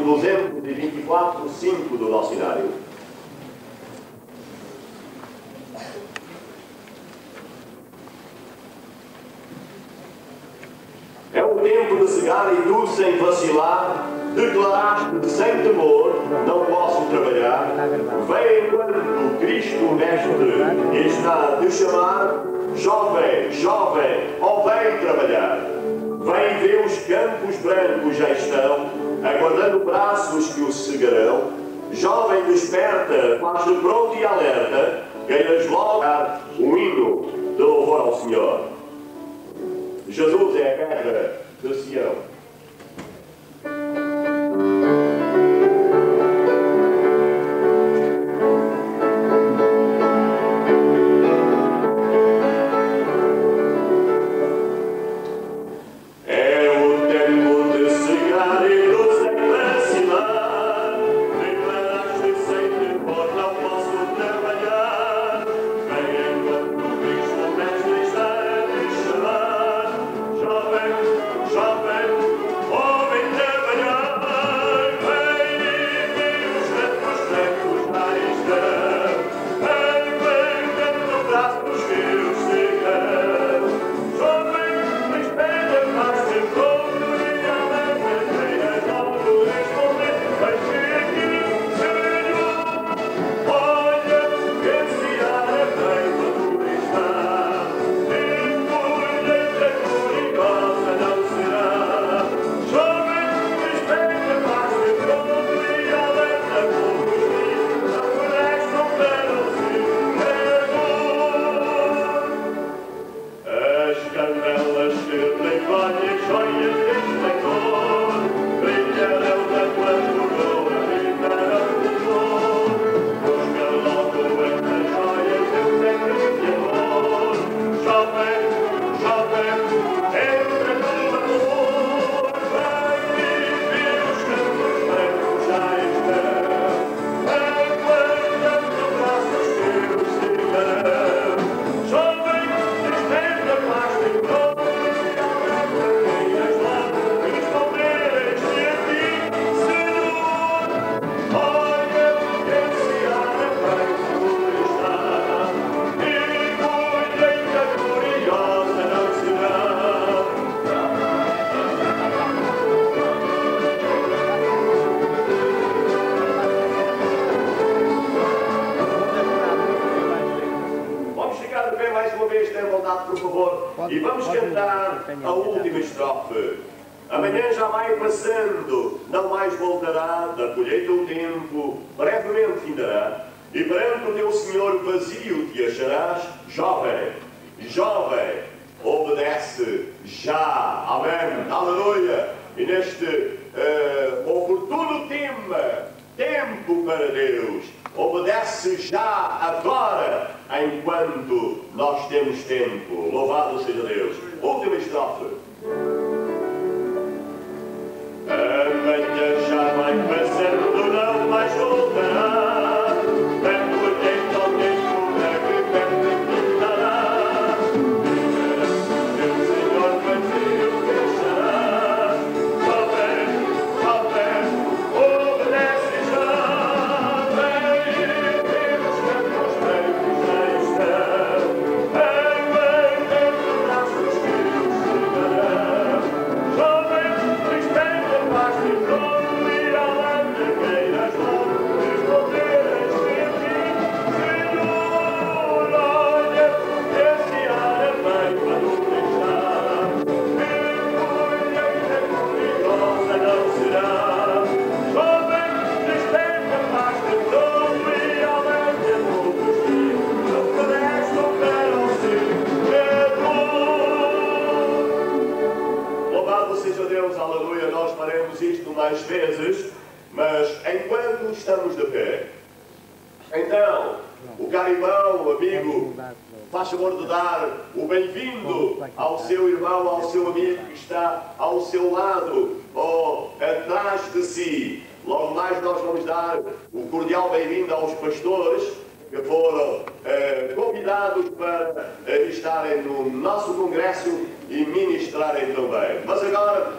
224:5 do nosso inário. É o tempo de cegar e tu, sem vacilar, declaraste sem temor, não posso trabalhar. Vem enquanto Cristo Mestre está a te chamar, jovem, jovem, ó vem trabalhar. Vem ver os campos brancos já estão, aguardando braços que os cegarão. Jovem desperta, faz-te pronto e alerta, queiras logo dar um hino de louvor ao Senhor. Jesus é a pedra de Sião. Por favor, e vamos cantar a última estrofe. Amanhã já vai passando, não mais voltará, da colheita o tempo, brevemente findará, e perante o teu Senhor vazio te acharás, jovem, jovem, obedece já, amém, aleluia, e neste oportuno tempo para Deus, obedece já agora, enquanto nós temos tempo. Louvado seja Deus. Última estrofe. Amanhã já vai passando, não mais voltará. Da colheita ao tempo, brevemente findará. Teu Senhor vazio deixará. Jovem, jovem, obedece já. Vem ver os campos brancos já estão. Vem ver os braços que os cegarão. Jovem, desperta, faz-te pronto e alerta, queiras logo responder em ti. Senhor, olha, esse ar é bem maduro está. Mergulha curiosa não será. Jovem, desperta, faz-te pronto e alerta todos os não prestam para o seu amor. Louvado seja Deus, aleluia, nós faremos isto mais vezes, mas enquanto estamos de pé, então, o caro irmão, amigo, faz favor de dar o bem-vindo ao seu irmão, ao seu amigo que está ao seu lado ou atrás de si. Logo mais nós vamos dar o cordial bem-vindo aos pastores que foram convidados para estarem no nosso congresso e ministrarem também. Mas agora...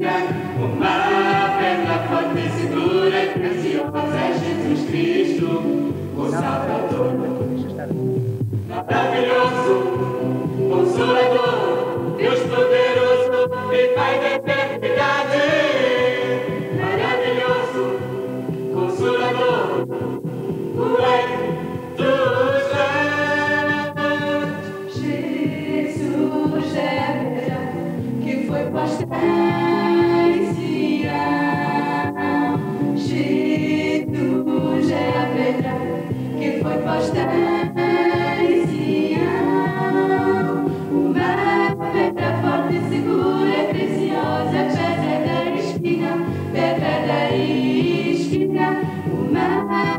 esquina, uma pedra forte e segura e preciosa é Jesus Cristo, o Salvador. Maravilhoso, Consolador, Deus poderoso e Pai da eternidade. Maravilhoso, Consolador, o Rei dos Reis. Jesus é a pedra que foi posta em Sião. Jesus é a pedra que foi posta em Sião. Uma pedra forte e segura e preciosa, pedra da esquina, pedra da esquina. Uma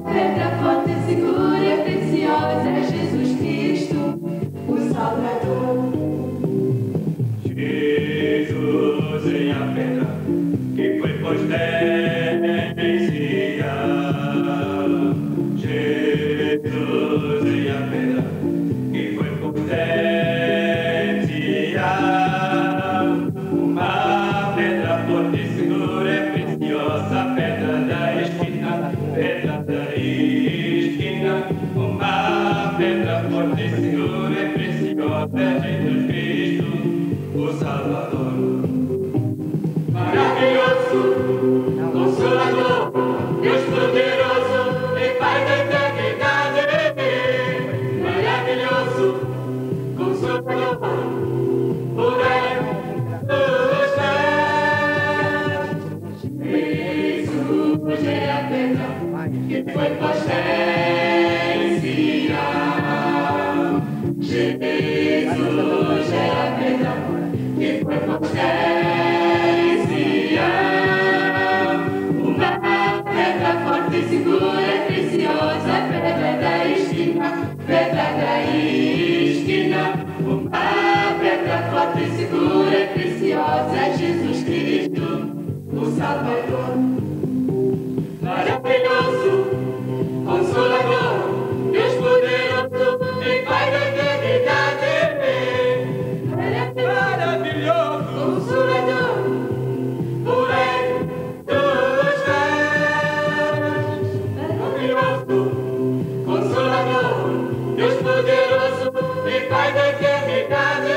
pedra forte e segura e preciosa é Jesus Cristo, o Salvador. Jesus é a pedra que foi posta em Sião. Jesus é a pedra que foi posta em Sião. Uma pedra forte e segura e preciosa, pedra da esquina, pedra da esquina. Uma pedra forte e segura e preciosa é Jesus Cristo, o Salvador. Maravilhoso, Consolador, Deus poderoso e Pai da eternidade. Maravilhoso, Consolador, o Rei dos Reis. Jesus é a pedra que foi posta em Sião. Jesus é a pedra que foi posta em Sião. Uma pedra forte e segura e preciosa, pedra da esquina, pedra da esquina. Uma pedra forte e segura e preciosa é Jesus Cristo, o Salvador. Maravilhoso, Consolador, Deus poderoso e Pai da eternidade. Maravilhoso, Consolador, o Rei dos Reis. Maravilhoso, Consolador, Deus poderoso e Pai da eternidade.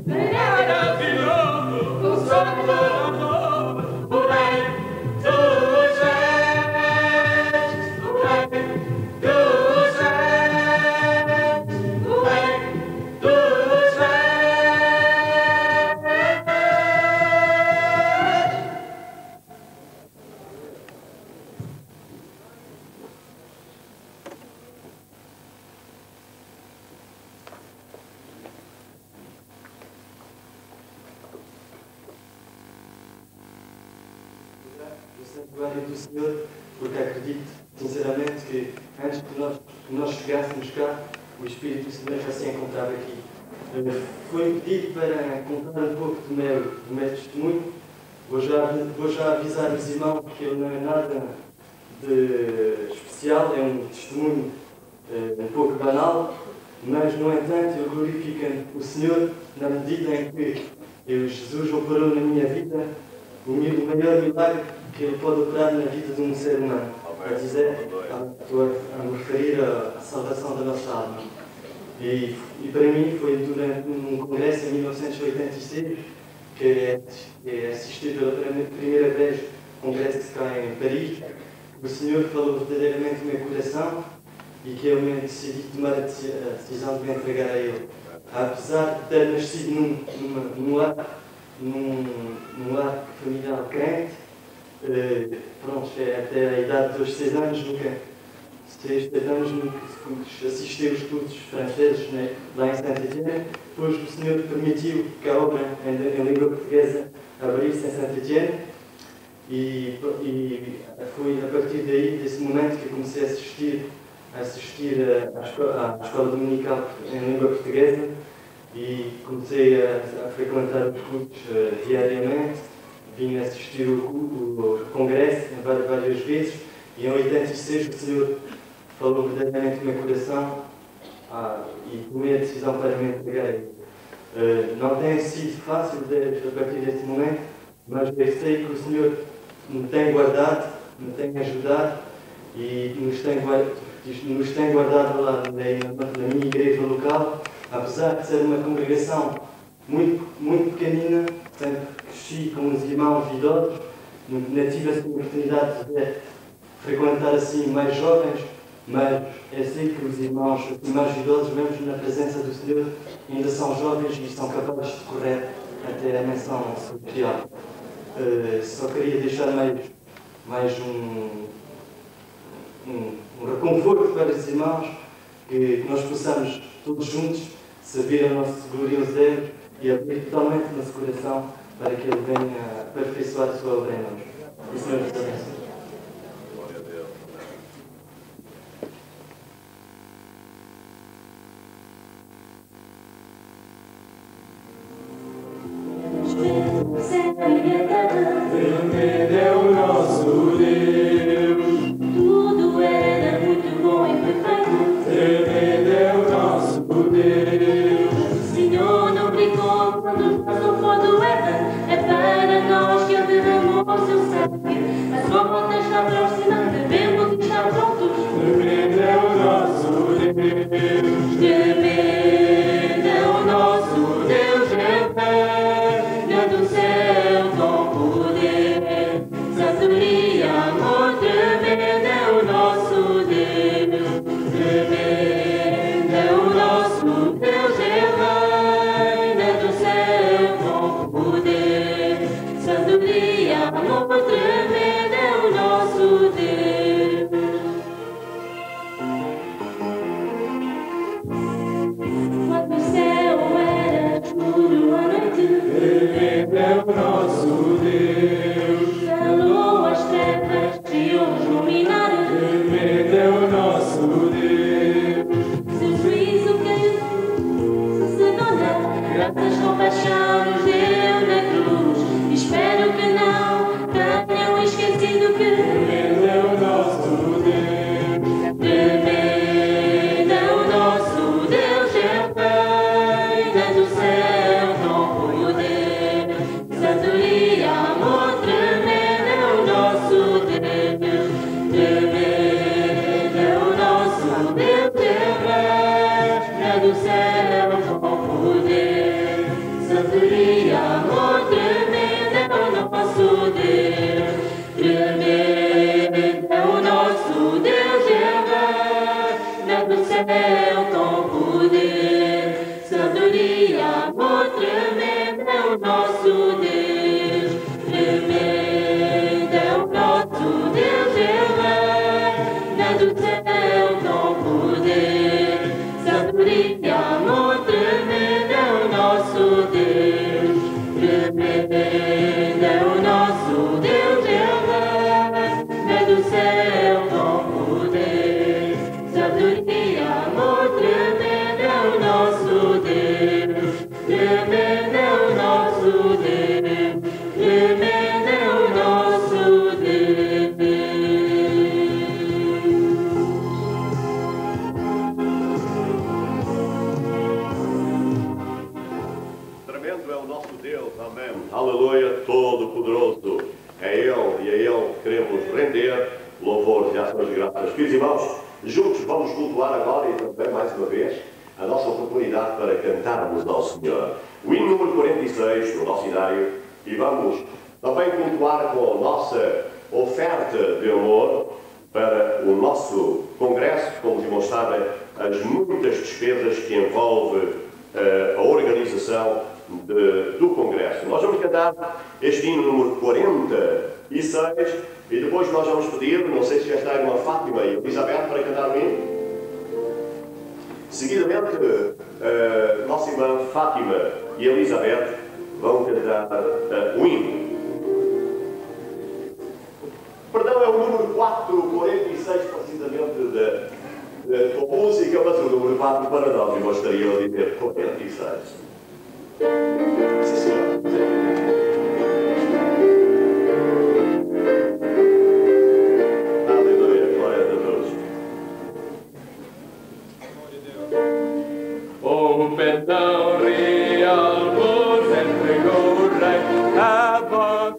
Maravilhoso, Consolador, o Rei dos Reis. O Rei dos Reis. O Rei dos Reis. Eu sempre glória do Senhor, porque acredito sinceramente que antes que nós chegássemos cá, o Espírito do Senhor já se encontrava aqui. Foi pedido para contar um pouco do meu testemunho. Vou já avisar os irmãos que ele não é nada de especial, é um testemunho um pouco banal, mas, no entanto, eu glorifico o Senhor na medida em que Jesus operou na minha vida o maior milagre que Ele pode operar na vida de um ser humano. A dizer, estou a me referir à salvação da nossa alma. E para mim foi durante um congresso em 1986 que assisti pela primeira vez um congresso que se cá em Paris. O Senhor falou verdadeiramente no meu coração e que eu me decidi tomar a decisão de me entregar a Ele. Apesar de ter nascido num lar familiar crente, pronto, até a idade dos 6 anos nunca assisti aos cultos franceses, né, lá em Saint-Étienne. Depois o Senhor permitiu que a obra em língua portuguesa abrisse em Saint-Étienne e foi a partir daí, desse momento, que eu comecei a assistir à escola dominical em língua portuguesa e comecei a frequentar os cultos diariamente. Vim assistir o congresso várias vezes e em 86 o Senhor falou verdadeiramente no meu coração e tomei a decisão para me entregar a Ele. Não tem sido fácil a partir deste momento, mas eu sei que o Senhor me tem guardado, me tem ajudado e nos tem guardado lá na minha igreja local, apesar de ser uma congregação muito pequenina, sempre cresci com os irmãos idosos, não tive a oportunidade de frequentar assim mais jovens, mas é assim que os irmãos idosos, mesmo na presença do Senhor, ainda são jovens e são capazes de correr até a menção celestial. Só queria deixar mais um reconforto para os irmãos, que nós possamos todos juntos servir ao nosso glorioso Deus e abrir totalmente o nosso coração para que Ele venha aperfeiçoar a sua obra em nós. Que o Senhor nos abençoe. Tremendo é o nosso Deus. Tudo era muito bom e perfeito. Tremendo é o nosso Deus. O Senhor não brincou quando passou por doença. É para nós que Ele derramou o seu sangue. A sua volta está próxima, devemos estar prontos. Tremendo é o nosso Deus. Tremendo é o nosso Deus, reina do céu com poder, sabedoria, amor. Tremendo é o nosso Deus, tremendo é o nosso Deus, reina do céu com poder, sabedoria, amor. Tremendo é o nosso Deus. Quando o céu era escuro à noite, Tremendo é o nosso Deus. falou as trevas de os iluminar. Tremendo é o nosso Deus. Seu juízo caiu, se dona, graças compaixão nos deu na cruz. Espero que não tenham esquecido que Tremendo é o nosso Deus. tremendo é o nosso Deus, reina do céu com poder, sabedoria, amor. Tremendo é o nosso Deus, tremendo é o nosso Deus, reina do céu com poder, sabedoria, amor. Tremendo é o nosso Deus, tremendo é o nosso Deus, reina do céu com poder, sabedoria, amor. Tremendo é o nosso Deus, tremendo é o nosso Deus, reina do céu com poder, sabedoria, amor. Tremendo é o nosso Deus, tremendo é o nosso Deus, reina do céu com poder, sabedoria, amor. Tremendo é o nosso Deus, tremendo é o nosso Deus, tremendo é o nosso Deus. Tremendo é o nosso Deus, amém. Aleluia, todo-poderoso. É Ele e a Ele queremos render louvores e ações de graças. Queridos irmãos, juntos vamos cultuar agora e também mais uma vez a nossa oportunidade para cantarmos ao Senhor. O hino número 46 no nosso inário, e vamos também cultuar com a nossa oferta de amor para o nosso congresso, como demonstrarem as muitas despesas que envolve a organização do congresso. Nós vamos cantar este hino número 46 e depois nós vamos pedir, não sei se já está a irmã Fátima e Elizabeth para cantar o hino. Seguidamente, nossa irmã Fátima e Elizabeth vão cantar o hino. Perdão, é o número 446, precisamente, com música, mas o número 4 para nós, eu gostaria de dizer 46. Sim, senhor. Aleluia, glória a Deus. O perdão real vos entregou o Rei, a voz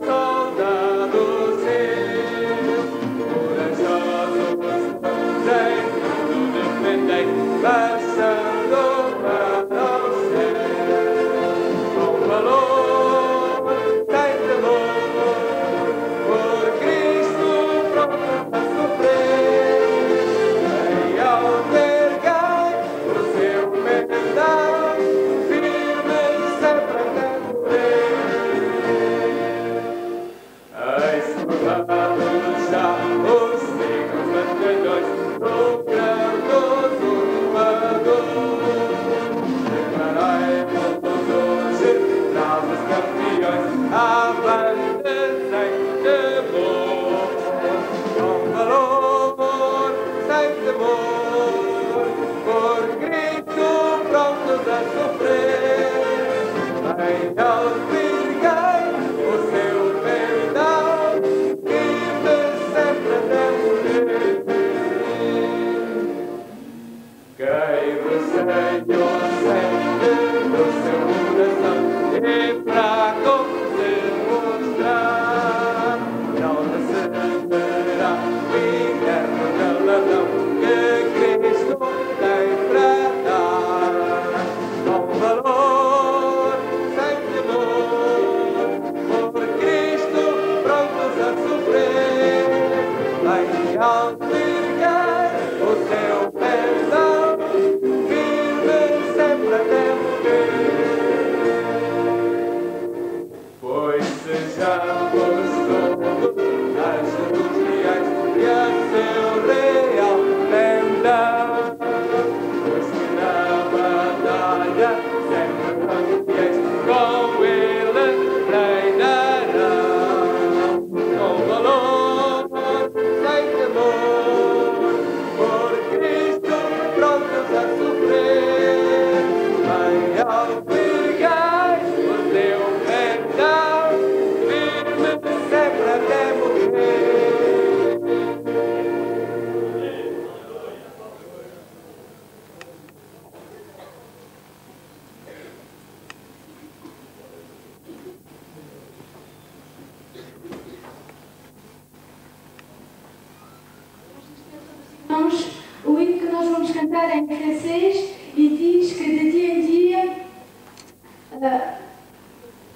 O hino que nós vamos cantar é em francês e diz que de dia em dia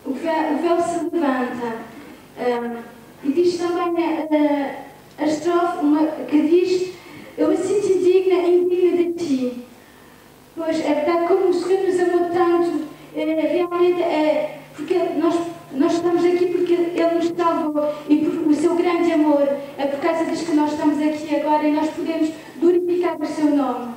o véu se levanta. E diz também a estrofe que diz: eu me sinto indigna de ti. Pois é verdade, como o Senhor nos amou tanto, realmente é porque nós estamos aqui porque Ele nos salvou e por o seu grande amor. É por causa disso que nós estamos aqui agora e nós podemos glorificar o seu nome.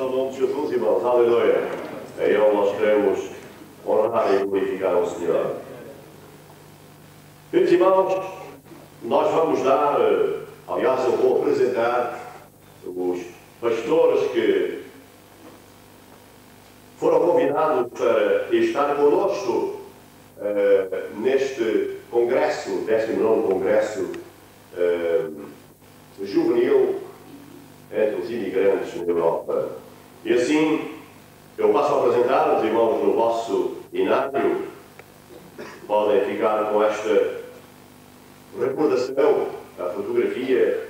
ao nome de Jesus, irmãos. Aleluia. A Ele nós queremos honrar e glorificar ao Senhor. Queridos irmãos, nós vamos dar, aliás, eu vou apresentar os pastores que foram convidados para estar conosco neste congresso, 19º Congresso Juvenil entre os imigrantes na Europa. E assim, eu passo a apresentar os irmãos no vosso inário. Podem ficar com esta recordação, a fotografia.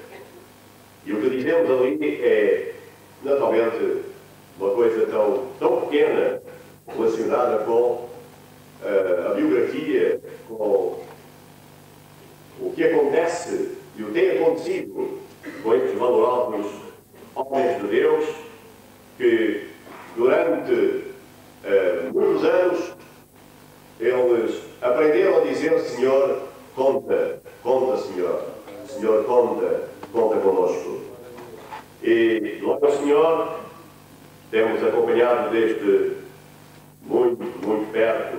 E o que dizemos ali é, naturalmente, uma coisa tão pequena relacionada com a biografia, com o que acontece e o que tem acontecido com estes valorosos homens de Deus que durante muitos anos eles aprenderam a dizer: Senhor, conta, Senhor. Senhor, conta connosco. E logo ao Senhor temos acompanhado desde muito perto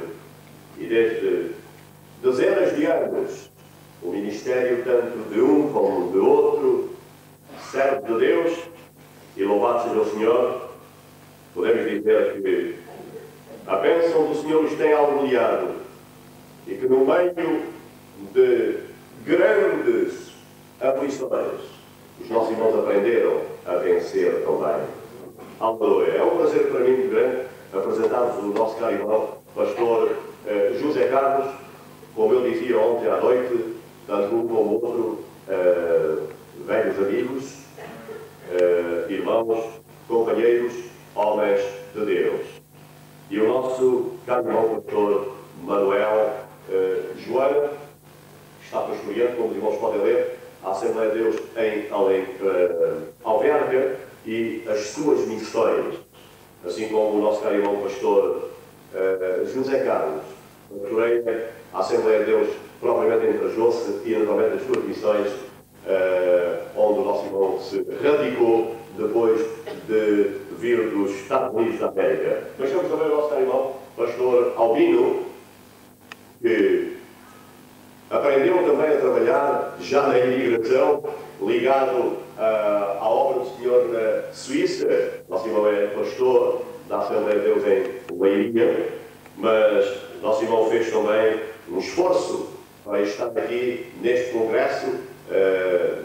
e desde dezenas de anos o ministério tanto de um como de outro, servo de Deus, e louvado seja o Senhor, podemos dizer que a bênção do Senhor os tem auxiliado e que no meio de grandes aflições os nossos irmãos aprenderam a vencer também. Aleluia. É um prazer para mim muito grande apresentar-vos o nosso caro irmão, pastor José Carlos, como eu dizia ontem à noite, tanto um como o outro, velhos amigos, irmãos, companheiros, homens de Deus. E o nosso caro irmão, pastor Manuel Joana, está pastoreando, como os irmãos podem ler, a Assembleia de Deus em Alverca e as suas missões, assim como o nosso caro irmão pastor José Carlos, pastoreia a Assembleia de Deus propriamente em Trajou-se e naturalmente as suas missões, onde o nosso irmão se radicou depois de vir dos Estados Unidos da América. Mas temos também o nosso caro irmão pastor Albino, que aprendeu também a trabalhar já na imigração, ligado à obra do Senhor na Suíça. Nosso irmão é pastor da Assembleia de Deus em Leiria, mas nosso irmão fez também um esforço para estar aqui neste congresso,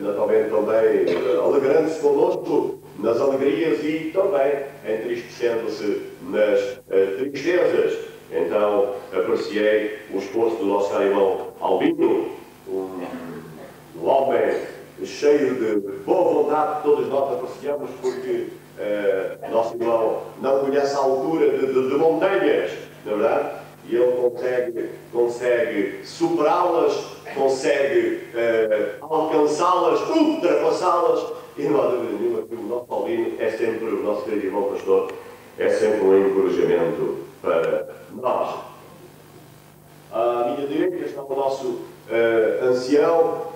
naturalmente também alegrando-se conosco nas alegrias e também entristecendo-se nas tristezas. Então, apreciei o esforço do nosso caro irmão Albino, um homem cheio de boa vontade, todos nós apreciamos, porque nosso irmão não conhece a altura de montanhas, não é verdade? E ele consegue superá-las, consegue alcançá-las, ultrapassá-las, e não há dúvida nenhuma que o nosso Albino é sempre, o nosso querido irmão pastor, é sempre um encorajamento para nós. À minha direita está o nosso ancião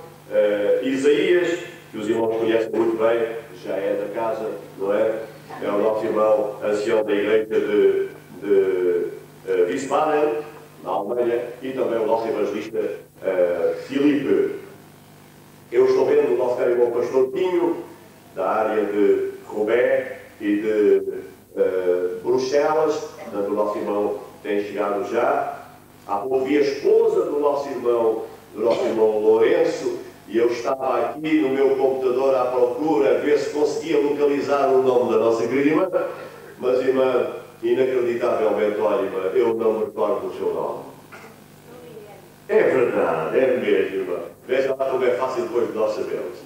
Isaías, que os irmãos conhecem muito bem, já é da casa, não é? É o nosso irmão ancião da igreja de Wiesbaden, na Alemanha, e também o nosso evangelista Filipe. Eu estou vendo o nosso caro irmão pastor Pinho, da área de Roubaix e de Bruxelas, portanto o nosso irmão tem chegado já. Há pouco vi a esposa do nosso irmão Lourenço, e eu estava aqui no meu computador à procura, a ver se conseguia localizar o nome da nossa querida irmã, mas irmã, inacreditavelmente, olha irmã, eu não me recordo do seu nome. É verdade, é mesmo, irmã. Veja lá como é fácil depois de nós sabermos.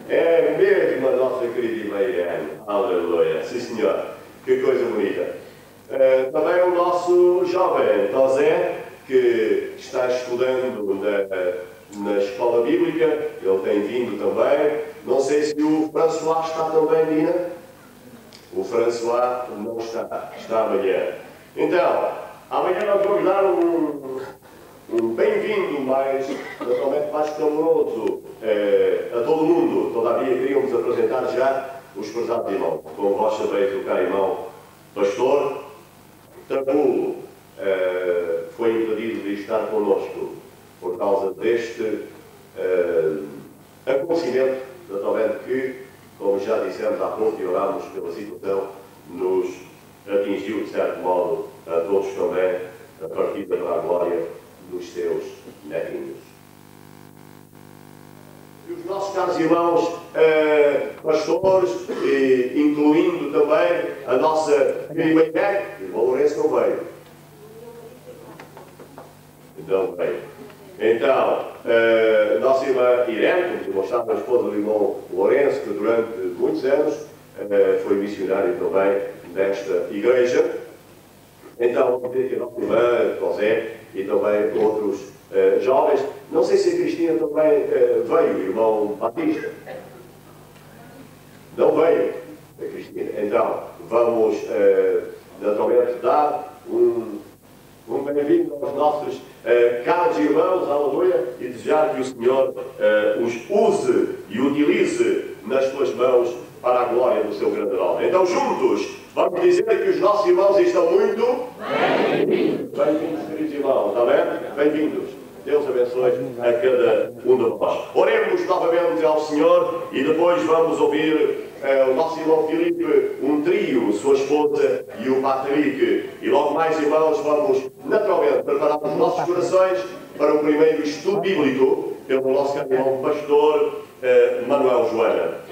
É mesmo a nossa querida irmã Irene. Aleluia. Sim, senhor. Que coisa bonita. Também o nosso jovem José, que está estudando na escola bíblica, ele tem vindo também. Não sei se o François está também, Dina. O François não está, está amanhã. Então, amanhã nós vamos dar um bem-vindo naturalmente mais caloroso a todo mundo. Todavia, queríamos apresentar já os prezados irmãos, como vós sabeis, o caro irmão pastor Tabulo foi impedido de estar connosco por causa deste acontecimento, naturalmente que, como já dissemos há pouco e orámos pela situação, nos atingiu de certo modo a todos também a partida para a glória dos seus netinhos. E os nossos caros irmãos pastores, incluindo também a nossa irmã Irene, irmão Lourenço não veio. Não veio. Então, nossa irmã Irene, como demonstrava a esposa do irmão Lourenço, que durante muitos anos foi missionário também nesta igreja. Então, vamos dizer que a nossa irmã José e também outros jovens. Não sei se a Cristina também veio, irmão Batista. Não veio a Cristina. Então, vamos naturalmente dar um bem-vindo aos nossos caros irmãos, aleluia, e desejar que o Senhor os use e utilize nas suas mãos para a glória do seu grande nome. Então, juntos, vamos dizer que os nossos irmãos estão muito bem-vindos. Bem-vindos, queridos irmãos, está bem? Bem-vindos. Deus abençoe a cada um de nós. Oremos novamente ao Senhor e depois vamos ouvir o nosso irmão Filipe, um trio, sua esposa e o Patrick. E logo mais, irmãos, vamos naturalmente preparar os nossos corações para o primeiro estudo bíblico pelo nosso irmão pastor Manuel Joana.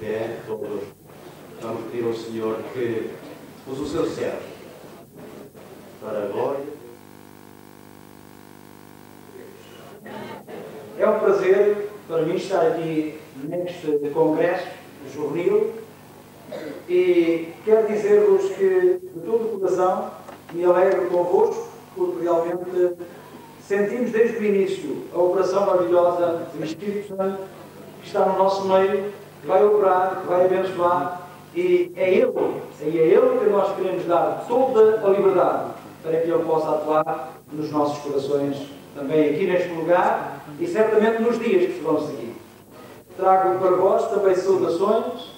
pé, todos vamos pedir ao Senhor que use o seu servo para a glória. É um prazer para mim estar aqui neste congresso juvenil e quero dizer-vos que de todo o coração me alegro convosco porque realmente sentimos desde o início a operação maravilhosa do Espírito Santo que está no nosso meio, que vai operar, que vai abençoar e é Ele que nós queremos dar toda a liberdade para que Ele possa atuar nos nossos corações também aqui neste lugar e certamente nos dias que se vão seguir. Trago para vós também saudações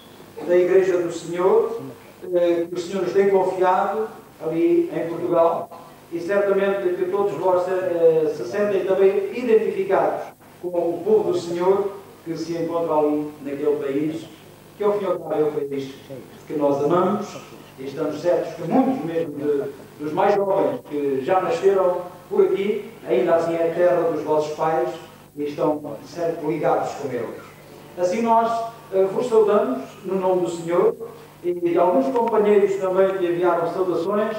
da Igreja do Senhor, que o Senhor nos tem confiado ali em Portugal e certamente que todos vós se sentem também identificados com o povo do Senhor que se encontra ali naquele país, que ao fim e ao cabo é o país que nós amamos e estamos certos que muitos mesmo dos mais jovens que já nasceram por aqui, ainda assim é a terra dos vossos pais e estão certo ligados com eles. Assim nós vos saudamos no nome do Senhor e alguns companheiros também que enviaram saudações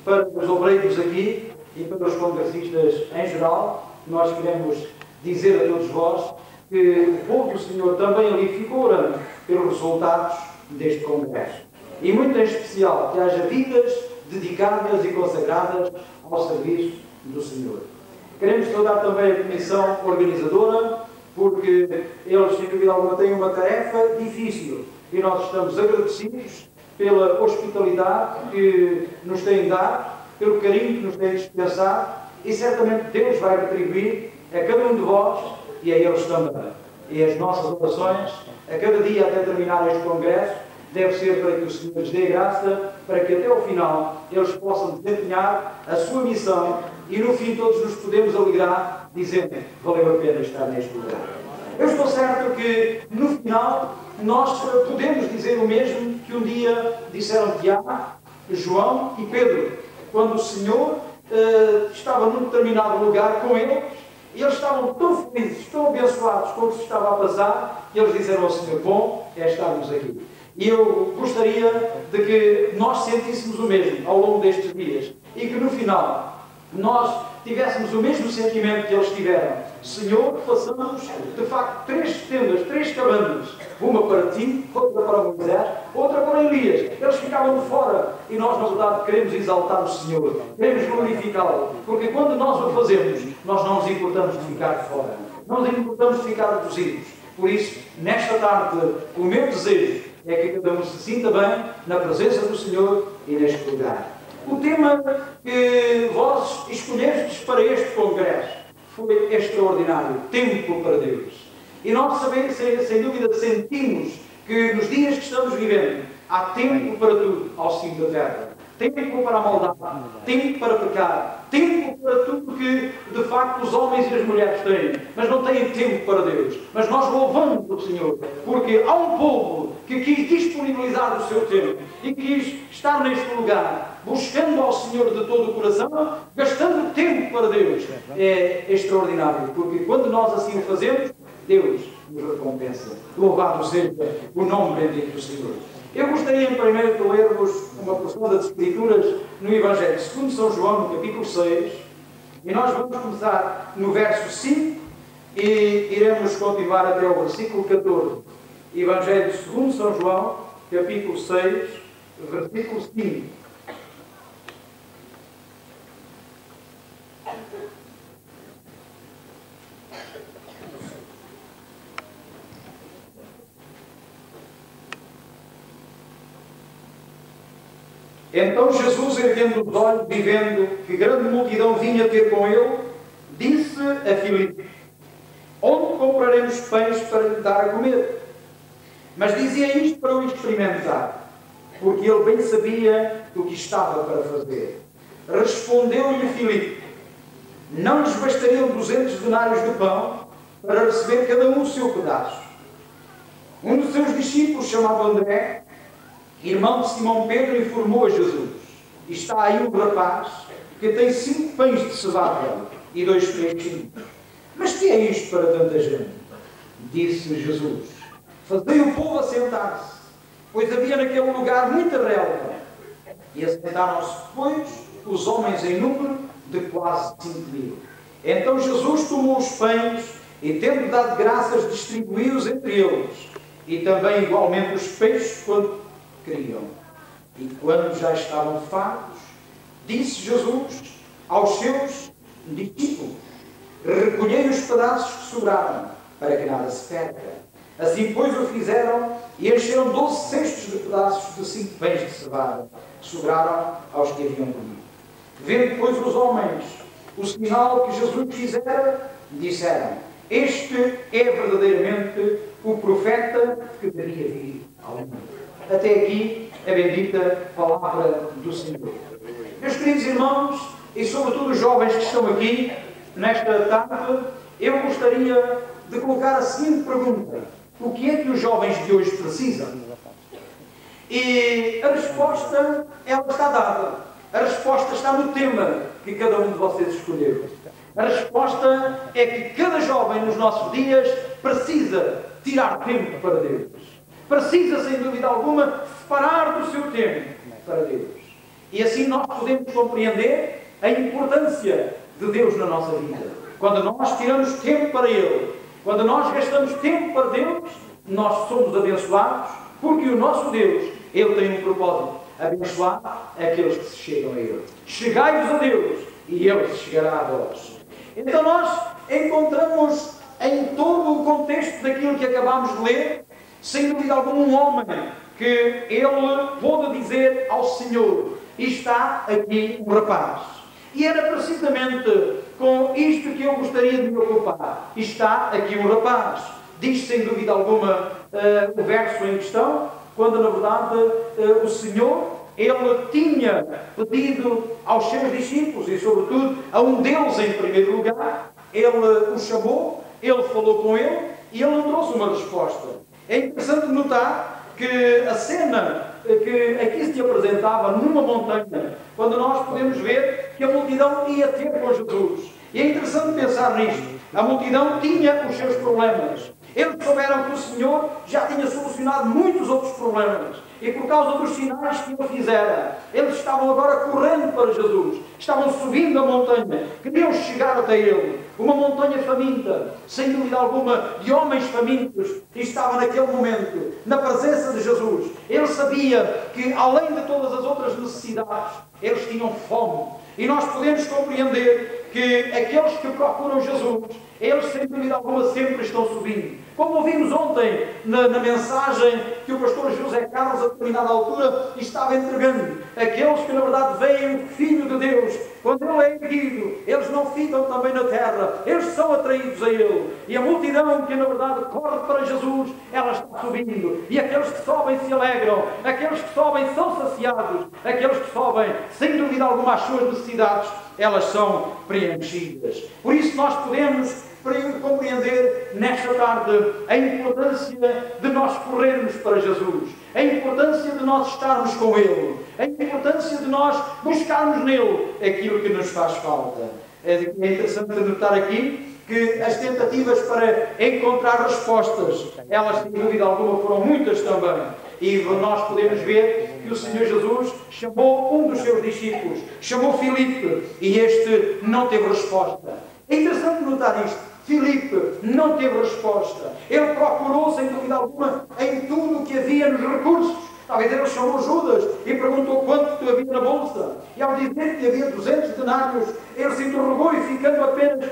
para os obreiros aqui e para os congressistas em geral. Nós queremos dizer a todos vós que o povo do Senhor também ali ficou orando pelos resultados deste congresso. E muito em especial que haja vidas dedicadas e consagradas ao serviço do Senhor. Queremos saudar também a comissão organizadora, porque eles, sem dúvida alguma, têm uma tarefa difícil e nós estamos agradecidos pela hospitalidade que nos têm dado, pelo carinho que nos têm dispensado e certamente Deus vai retribuir a cada um de vós e a eles também. E as nossas orações, a cada dia até terminar este congresso, deve ser para que o Senhor lhes dê graça, para que até ao final eles possam desempenhar a sua missão e no fim todos nos podemos alegrar dizendo que valeu a pena estar neste lugar. Eu estou certo que no final nós podemos dizer o mesmo que um dia disseram Tiago, João e Pedro, quando o Senhor estava num determinado lugar com eles e eles estavam tão felizes, tão abençoados com o que se estava a passar, e eles disseram ao Senhor, bom é estarmos aqui. E eu gostaria de que nós sentíssemos o mesmo ao longo destes dias e que no final nós tivéssemos o mesmo sentimento que eles tiveram. Senhor, façamos de facto 3 tendas, 3 cabanas, uma para ti, outra para Moisés, outra para Elias. Eles ficavam de fora e nós na verdade queremos exaltar o Senhor, queremos glorificá-lo, porque quando nós o fazemos nós não nos importamos de ficar de fora, não nos importamos de ficar reduzidos. Por isso, nesta tarde, o meu desejo é que cada um se sinta bem na presença do Senhor e neste lugar. O tema que vós escolhestes para este congresso foi extraordinário, tempo para Deus. E nós sabemos, sem dúvida, sentimos que nos dias que estamos vivendo há tempo para tudo ao cimo da terra. Tempo para a maldade, tempo para pecar, tempo para tudo que de facto os homens e as mulheres têm, mas não têm tempo para Deus. Mas nós louvamos o Senhor, porque há um povo que quis disponibilizar o seu tempo e quis estar neste lugar, buscando ao Senhor de todo o coração, gastando tempo para Deus. É extraordinário, porque quando nós assim o fazemos, Deus nos recompensa. Louvado seja o nome bendito do Senhor. Eu gostaria em primeiro de lermos uma porção das Escrituras no Evangelho segundo São João, no capítulo 6, e nós vamos começar no verso 5 e iremos continuar até o versículo 14. Evangelho segundo São João, capítulo 6, versículo 5. Então Jesus, erguendo os olhos e vendo que grande multidão vinha ter com ele, disse a Filipe, onde compraremos pães para lhe dar a comer? Mas dizia isto para o experimentar, porque ele bem sabia o que estava para fazer. Respondeu-lhe Filipe, não lhes bastariam 200 denários de pão para receber cada um o seu pedaço? Um dos seus discípulos, chamado André, irmão de Simão Pedro, informou a Jesus, está aí um rapaz que tem 5 pães de cevada e 2 peixinhos. Mas que é isto para tanta gente? Disse Jesus, fazia o povo assentar-se, pois havia naquele lugar muita relva. E assentaram-se, pois, os homens em número de quase 5.000. Então Jesus tomou os pães e, tendo dado graças, distribuiu-os entre eles, e também igualmente os peixes, quando queriam. E quando já estavam fartos, disse Jesus aos seus discípulos: recolhei os pedaços que sobraram, para que nada se perca. Assim, pois, o fizeram e encheram 12 cestos de pedaços de 5 pães de cevada, que sobraram aos que haviam comido. Vendo, pois, os homens o sinal que Jesus fizera, disseram: este é verdadeiramente o profeta que devia vir ao mundo. Até aqui a bendita palavra do Senhor. Meus queridos irmãos, e sobretudo os jovens que estão aqui nesta tarde, eu gostaria de colocar a seguinte pergunta: o que é que os jovens de hoje precisam? E a resposta, ela está dada. A resposta está no tema que cada um de vocês escolheu. A resposta é que cada jovem nos nossos dias precisa tirar tempo para Deus. Precisa, sem dúvida alguma, separar do seu tempo para Deus. E assim nós podemos compreender a importância de Deus na nossa vida. Quando nós tiramos tempo para Ele, quando nós gastamos tempo para Deus, nós somos abençoados, porque o nosso Deus, Ele tem um propósito: abençoar aqueles que se chegam a Ele. Chegai-vos a Deus e Ele se chegará a vós. Então nós encontramos em todo o contexto daquilo que acabámos de ler, sem dúvida alguma, um homem que ele pôde dizer ao Senhor: está aqui um rapaz. E era precisamente com isto que eu gostaria de me ocupar. Está aqui um rapaz. Diz sem dúvida alguma o verso em questão, quando na verdade o Senhor, Ele tinha pedido aos seus discípulos, e sobretudo a um deles em primeiro lugar, Ele o chamou, Ele falou com ele e Ele não trouxe uma resposta. É interessante notar que a cena que aqui se apresentava numa montanha, quando nós podemos ver que a multidão ia ter com Jesus. E é interessante pensar nisto. A multidão tinha os seus problemas. Eles souberam que o Senhor já tinha solucionado muitos outros problemas. E por causa dos sinais que Ele fizera, eles estavam agora correndo para Jesus. Estavam subindo a montanha. Queriam chegar até Ele. Uma montanha faminta, sem dúvida alguma, de homens famintos. E estava naquele momento, na presença de Jesus. Ele sabia que, além de todas as outras necessidades, eles tinham fome. E nós podemos compreender que aqueles que procuram Jesus, eles, sem dúvida alguma, sempre estão subindo. Como ouvimos ontem na mensagem que o pastor José Carlos, a determinada altura, estava entregando. Aqueles que, na verdade, veem o Filho de Deus, quando Ele é erguido, eles não ficam também na terra, eles são atraídos a Ele. E a multidão que, na verdade, corre para Jesus, ela está subindo. E aqueles que sobem se alegram, aqueles que sobem são saciados, aqueles que sobem, sem dúvida alguma, as suas necessidades, elas são preenchidas. Por isso nós podemos compreender nesta tarde a importância de nós corrermos para Jesus, a importância de nós estarmos com Ele, a importância de nós buscarmos nele aquilo que nos faz falta. É interessante notar aqui que as tentativas para encontrar respostas, elas, sem dúvida alguma, foram muitas também. E nós podemos ver que o Senhor Jesus chamou um dos seus discípulos, chamou Filipe, e este não teve resposta. É interessante notar isto. Filipe não teve resposta. Ele procurou, sem dúvida alguma, em tudo o que havia nos recursos. Talvez ele chamou Judas e perguntou quanto havia na bolsa. E ao dizer que havia 200 denários, ele se interrogou e, ficando apenas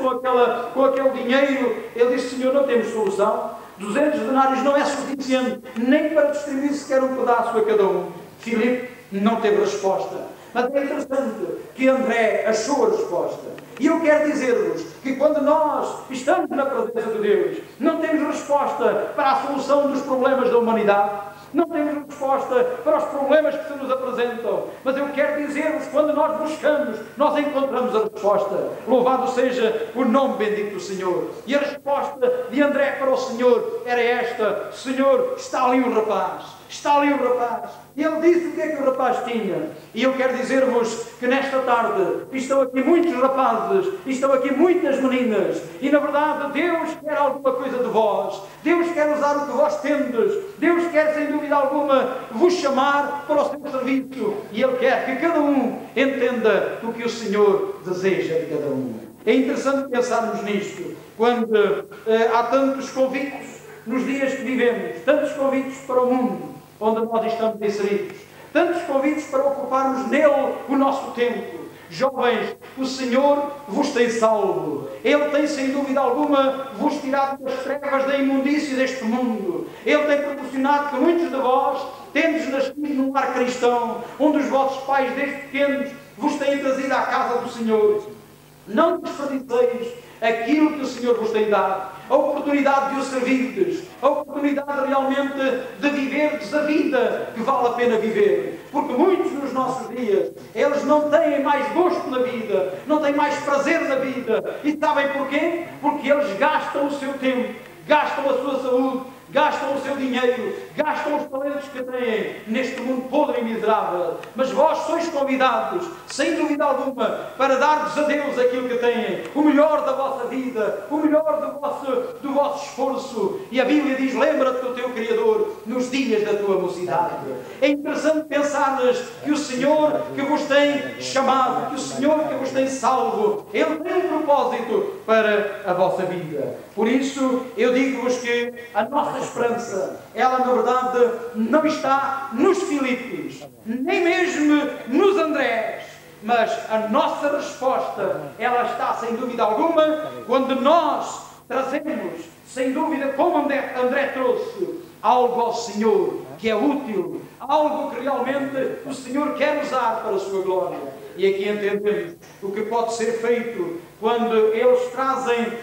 com aquele dinheiro, ele disse: Senhor, não temos solução. 200 denários não é suficiente nem para distribuir sequer um pedaço a cada um. Filipe não teve resposta. Mas é interessante que André achou a resposta. E eu quero dizer-vos que quando nós estamos na presença de Deus, não temos resposta para a solução dos problemas da humanidade, não temos resposta para os problemas que se nos apresentam, mas eu quero dizer-vos que quando nós buscamos, nós encontramos a resposta. Louvado seja o nome bendito do Senhor. E a resposta de André para o Senhor era esta: Senhor, está ali um rapaz. Está ali o rapaz. E ele disse o que é que o rapaz tinha. E eu quero dizer-vos que nesta tarde estão aqui muitos rapazes, estão aqui muitas meninas. E na verdade Deus quer alguma coisa de vós. Deus quer usar o que vós tendes. Deus quer sem dúvida alguma vos chamar para o seu serviço. E Ele quer que cada um entenda o que o Senhor deseja de cada um. É interessante pensarmos nisto. Quando há tantos convites nos dias que vivemos, tantos convites para o mundo onde nós estamos inseridos, tantos convites para ocuparmos nele o nosso tempo. Jovens, o Senhor vos tem salvo. Ele tem, sem dúvida alguma, vos tirado das trevas da imundície deste mundo. Ele tem proporcionado que muitos de vós tendes nascido num lar cristão, onde os vossos pais, desde pequenos, vos têm trazido à casa do Senhor. Não desperdiceis aquilo que o Senhor vos tem dado, a oportunidade de o servir-vos, a oportunidade realmente de viver-vos a vida que vale a pena viver. Porque muitos nos nossos dias, eles não têm mais gosto na vida, não têm mais prazer na vida. E sabem porquê? Porque eles gastam o seu tempo, gastam a sua saúde, gastam o seu dinheiro, gastam os talentos que têm neste mundo podre e miserável. Mas vós sois convidados, sem dúvida alguma, para dar-vos a Deus aquilo que têm, o melhor da vossa vida, o melhor do vosso esforço. E a Bíblia diz: lembra-te do teu Criador nos dias da tua mocidade. É interessante pensar-nos que o Senhor que vos tem chamado, que o Senhor que vos tem salvo, Ele tem um propósito para a vossa vida. Por isso, eu digo-vos que a nossa esperança, ela na verdade não está nos Filipos, nem mesmo nos Andrés, mas a nossa resposta, ela está sem dúvida alguma quando nós trazemos, sem dúvida, como André trouxe, algo ao Senhor que é útil, algo que realmente o Senhor quer usar para a sua glória. E aqui entendemos o que pode ser feito quando eles trazem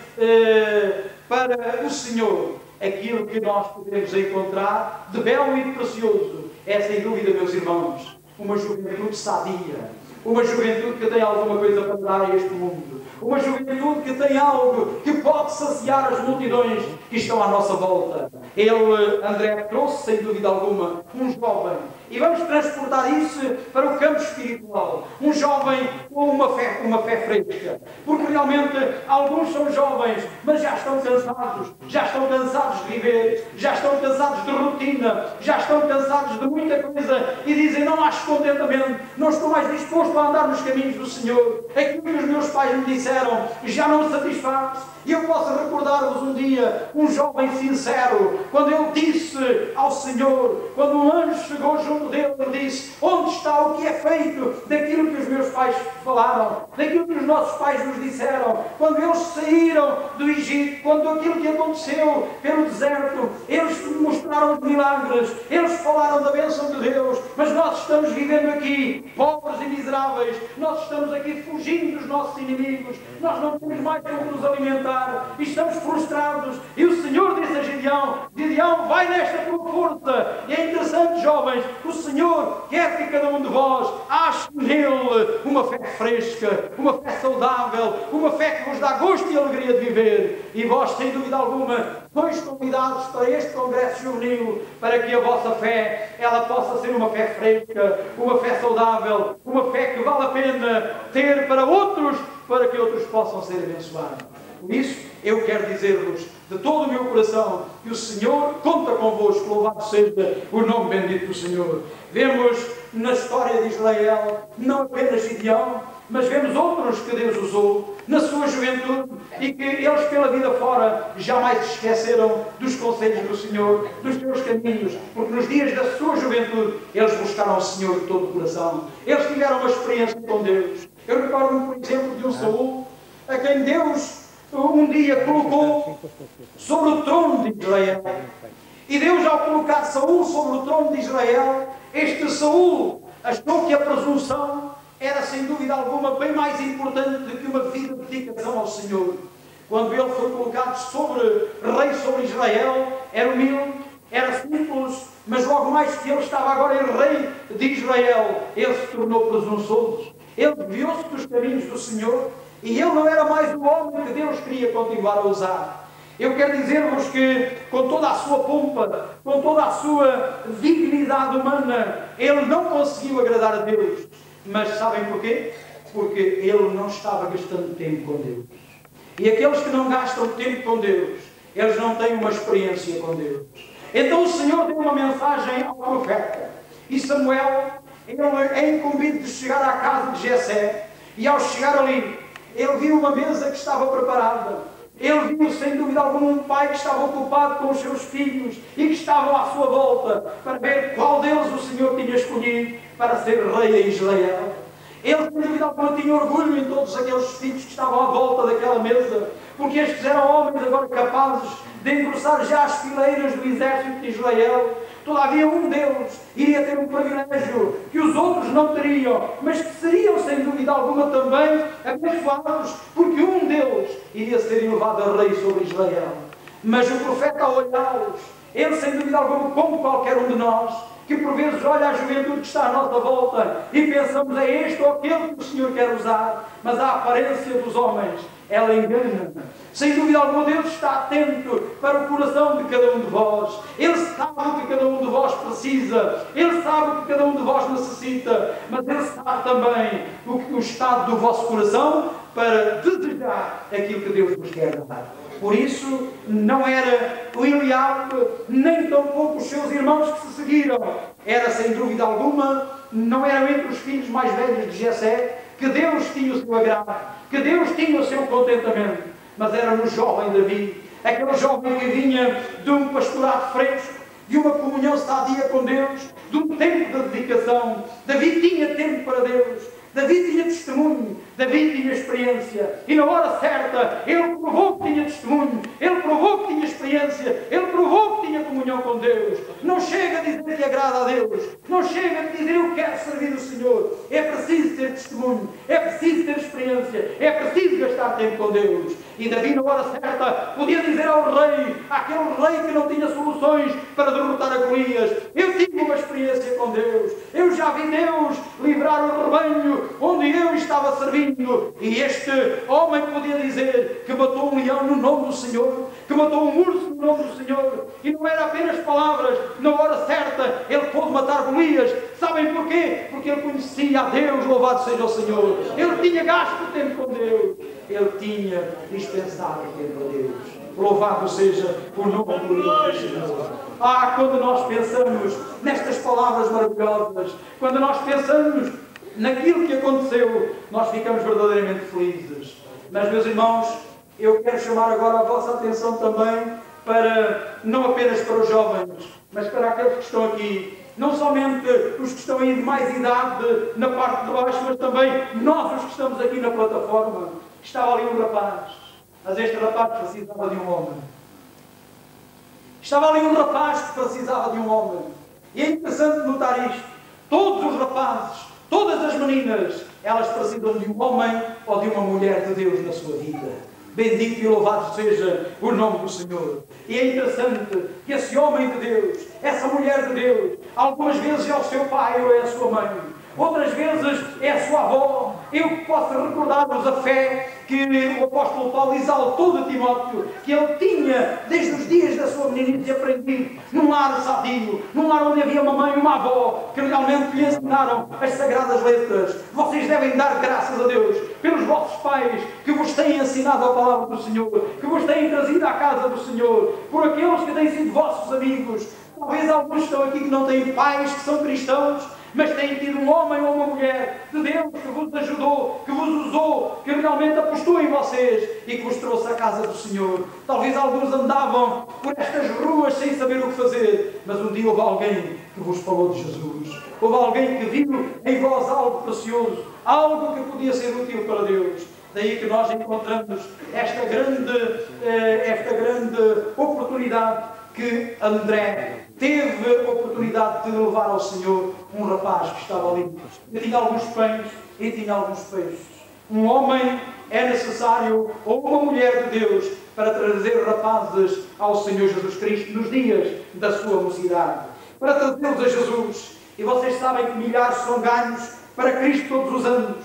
para o Senhor aquilo que nós podemos encontrar de belo e de precioso. É sem dúvida, meus irmãos, uma juventude sadia, uma juventude que tem alguma coisa para dar a este mundo, uma juventude que tem algo que pode saciar as multidões que estão à nossa volta. Ele, André, trouxe sem dúvida alguma um jovem, e vamos transportar isso para o campo espiritual. Um jovem com uma fé fresca. Porque realmente alguns são jovens, mas já estão cansados de viver, já estão cansados de rotina, já estão cansados de muita coisa e dizem: não acho contentamento, não estou mais disposto a andar nos caminhos do Senhor. Aquilo que os meus pais me disseram já não me satisfaz. E eu posso recordar-vos um dia, um jovem sincero, quando ele disse ao Senhor, quando um anjo chegou junto dele, ele disse: onde está o que é feito daquilo que os meus pais falaram, daquilo que os nossos pais nos disseram, quando eles saíram do Egito, quando aquilo que aconteceu pelo deserto, eles mostraram os milagres, eles falaram da bênção de Deus, mas nós estamos vivendo aqui, pobres e miseráveis, nós estamos aqui fugindo dos nossos inimigos, nós não temos mais como nos alimentar, estamos frustrados. E o Senhor disse a Gideão: Gideão, vai nesta tua força. E é interessante, jovens, o Senhor quer que cada um de vós ache nele uma fé fresca, uma fé saudável, uma fé que vos dá gosto e alegria de viver. E vós, sem dúvida alguma, sois convidados para este congresso juvenil, para que a vossa fé, ela possa ser uma fé fresca, uma fé saudável, uma fé que vale a pena ter para outros, para que outros possam ser abençoados. Por isso, eu quero dizer-vos de todo o meu coração que o Senhor conta convosco, louvado seja o nome bendito do Senhor. Vemos na história de Israel não apenas Gideão, mas vemos outros que Deus usou na sua juventude e que eles pela vida fora jamais se esqueceram dos conselhos do Senhor, dos seus caminhos, porque nos dias da sua juventude eles buscaram o Senhor de todo o coração. Eles tiveram uma experiência com Deus. Eu recordo-me, por exemplo, de um Saul, a quem Deus um dia colocou sobre o trono de Israel. E Deus, ao colocar Saul sobre o trono de Israel, este Saul achou que a presunção era, sem dúvida alguma, bem mais importante do que uma vida de dedicação ao Senhor. Quando ele foi colocado rei sobre Israel, era humilde, era simples, mas logo mais que ele estava agora em rei de Israel, ele se tornou presunçoso. Ele desviou-se dos caminhos do Senhor. E ele não era mais o homem que Deus queria continuar a usar. Eu quero dizer-vos que, com toda a sua pompa, com toda a sua dignidade humana, ele não conseguiu agradar a Deus. Mas sabem porquê? Porque ele não estava gastando tempo com Deus. E aqueles que não gastam tempo com Deus, eles não têm uma experiência com Deus. Então o Senhor deu uma mensagem ao profeta. E Samuel, ele é incumbido de chegar à casa de Jessé. E ao chegar ali, ele viu uma mesa que estava preparada. Ele viu, sem dúvida alguma, um pai que estava ocupado com os seus filhos e que estavam à sua volta para ver qual deles o Senhor tinha escolhido para ser rei em Israel. Ele, sem dúvida alguma, tinha orgulho em todos aqueles filhos que estavam à volta daquela mesa, porque estes eram homens agora capazes de engrossar já as fileiras do exército de Israel. Todavia, um deles iria ter um privilégio que os outros não teriam, mas que seriam, sem dúvida alguma, também abençoados, porque um deles iria ser elevado a rei sobre Israel. Mas o profeta, ao olhá-los, ele, sem dúvida alguma, como qualquer um de nós, que por vezes olha a juventude que está à nossa volta e pensamos, é este ou aquele que o Senhor quer usar, mas a aparência dos homens, ela engana. Sem dúvida alguma, Deus está atento para o coração de cada um de vós. Ele sabe o que cada um de vós precisa. Ele sabe o que cada um de vós necessita. Mas Ele sabe também o estado do vosso coração para desejar aquilo que Deus vos quer dar. Por isso, não era o Eliabe, nem tampouco os seus irmãos que se seguiram. Era, sem dúvida alguma, não eram entre os filhos mais velhos de Jessé que Deus tinha o seu agrado, que Deus tinha o seu contentamento, mas era no jovem Davi, aquele jovem que vinha de um pastorado fresco, de uma comunhão sadia com Deus, de um tempo de dedicação. Davi tinha tempo para Deus, Davi tinha testemunho, Davi tinha experiência, e na hora certa ele provou que tinha testemunho, ele provou que tinha experiência, ele provou que tinha comunhão com Deus. Não chega a dizer que agrada a Deus, não chega a dizer eu quero servir o Senhor. É preciso ter testemunho, é preciso ter experiência, é preciso gastar tempo com Deus. E Davi, na hora certa, podia dizer ao rei, àquele rei que não tinha soluções para derrotar a Golias, eu tive uma experiência com Deus, eu já vi Deus livrar o rebanho onde eu estava servindo. E este homem podia dizer que matou um leão no nome do Senhor, que matou um urso no nome do Senhor, e não era apenas palavras. Na hora certa ele pôde matar Golias. Sabem porquê? Porque ele conhecia a Deus, louvado seja o Senhor. Ele tinha gasto tempo com Deus, ele tinha dispensado tempo a Deus. Louvado seja o nome do Senhor. Quando nós pensamos nestas palavras maravilhosas, quando nós pensamos naquilo que aconteceu, nós ficamos verdadeiramente felizes. Mas, meus irmãos, eu quero chamar agora a vossa atenção também para, não apenas para os jovens, mas para aqueles que estão aqui. Não somente os que estão aí de mais idade na parte de baixo, mas também nós, os que estamos aqui na plataforma. Estava ali um rapaz, mas este rapaz precisava de um homem. Estava ali um rapaz que precisava de um homem. E é interessante notar isto. Todos os rapazes, todas as meninas, elas precisam de um homem ou de uma mulher de Deus na sua vida. Bendito e louvado seja o nome do Senhor. E é interessante que esse homem de Deus, essa mulher de Deus, algumas vezes é o seu pai ou é a sua mãe. Outras vezes é a sua avó. Eu posso recordar-vos a fé que o apóstolo Paulo exaltou de Timóteo, que ele tinha, desde os dias da sua meninice, aprendido num lar sadio, num lar onde havia uma mãe e uma avó, que realmente lhe ensinaram as sagradas letras. Vocês devem dar graças a Deus pelos vossos pais, que vos têm ensinado a palavra do Senhor, que vos têm trazido à casa do Senhor, por aqueles que têm sido vossos amigos. Talvez alguns estão aqui que não têm pais, que são cristãos, mas têm tido um homem ou uma mulher de Deus que vos ajudou, que vos usou, que realmente apostou em vocês e que vos trouxe à casa do Senhor. Talvez alguns andavam por estas ruas sem saber o que fazer, mas um dia houve alguém que vos falou de Jesus. Houve alguém que viu em vós algo precioso, algo que podia ser útil para Deus. Daí que nós encontramos esta grande oportunidade que André teve a oportunidade de levar ao Senhor um rapaz que estava ali. Ele tinha alguns pães e tinha alguns peixes. Um homem é necessário, ou uma mulher de Deus, para trazer rapazes ao Senhor Jesus Cristo nos dias da sua mocidade. Para trazê-los a Jesus. E vocês sabem que milhares são ganhos para Cristo todos os anos,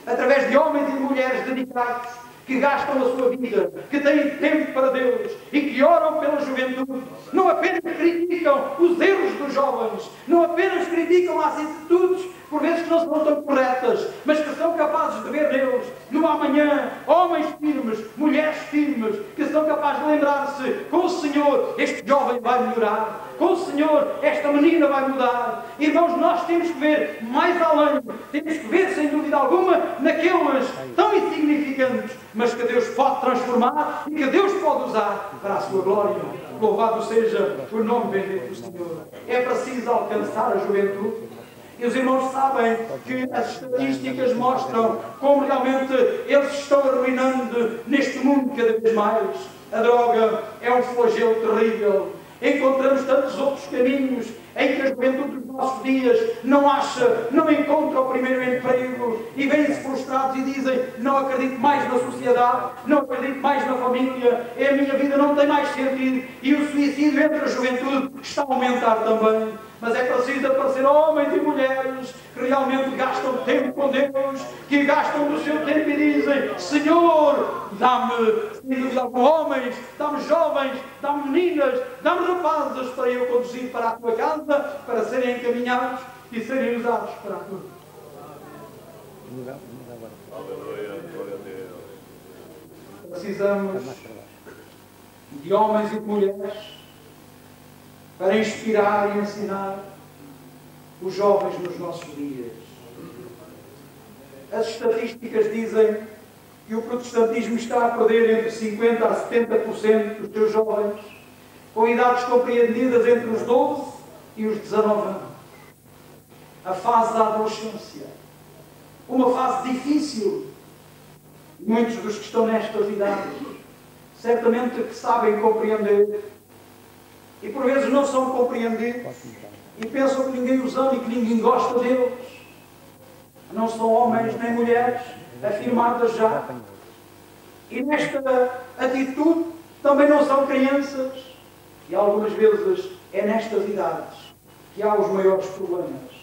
através de homens e de mulheres dedicados, que gastam a sua vida, que têm tempo para Deus e que oram pela juventude. Não apenas criticam os erros dos jovens, não apenas criticam as atitudes, por vezes que não são tão corretas, mas que são capazes de ver neles, no amanhã, homens firmes, mulheres firmes, que são capazes de lembrar-se, com o Senhor, este jovem vai melhorar, com o Senhor, esta menina vai mudar. Irmãos, nós temos que ver mais além, temos que ver, sem dúvida alguma, naqueles tão insignificantes, mas que Deus pode transformar e que Deus pode usar para a sua glória. Louvado seja o nome bendito do Senhor. É preciso alcançar a juventude. E os irmãos sabem que as estatísticas mostram como realmente eles estão arruinando neste mundo cada vez mais. A droga é um flagelo terrível. Encontramos tantos outros caminhos em que a juventude dos nossos dias não acha, não encontra o primeiro emprego e vêm-se frustrados e dizem: não acredito mais na sociedade, não acredito mais na família, a minha vida não tem mais sentido. E o suicídio entre a juventude está a aumentar também. Mas é preciso aparecer homens e mulheres que realmente gastam tempo com Deus, que gastam o seu tempo e dizem: Senhor, dá-me homens, dá-me jovens, dá-me meninas, dá-me rapazes para eu conduzir para a tua casa, para serem encaminhados e serem usados para a tua. Precisamos de homens e de mulheres para inspirar e ensinar os jovens nos nossos dias. As estatísticas dizem que o protestantismo está a perder entre 50% a 70% dos seus jovens, com idades compreendidas entre os 12 e os 19 anos. A fase da adolescência. Uma fase difícil. Muitos dos que estão nestas idades certamente que sabem compreender e por vezes não são compreendidos e pensam que ninguém os ama e que ninguém gosta deles. Não são homens nem mulheres afirmadas já. E nesta atitude também não são crianças. E algumas vezes é nestas idades que há os maiores problemas.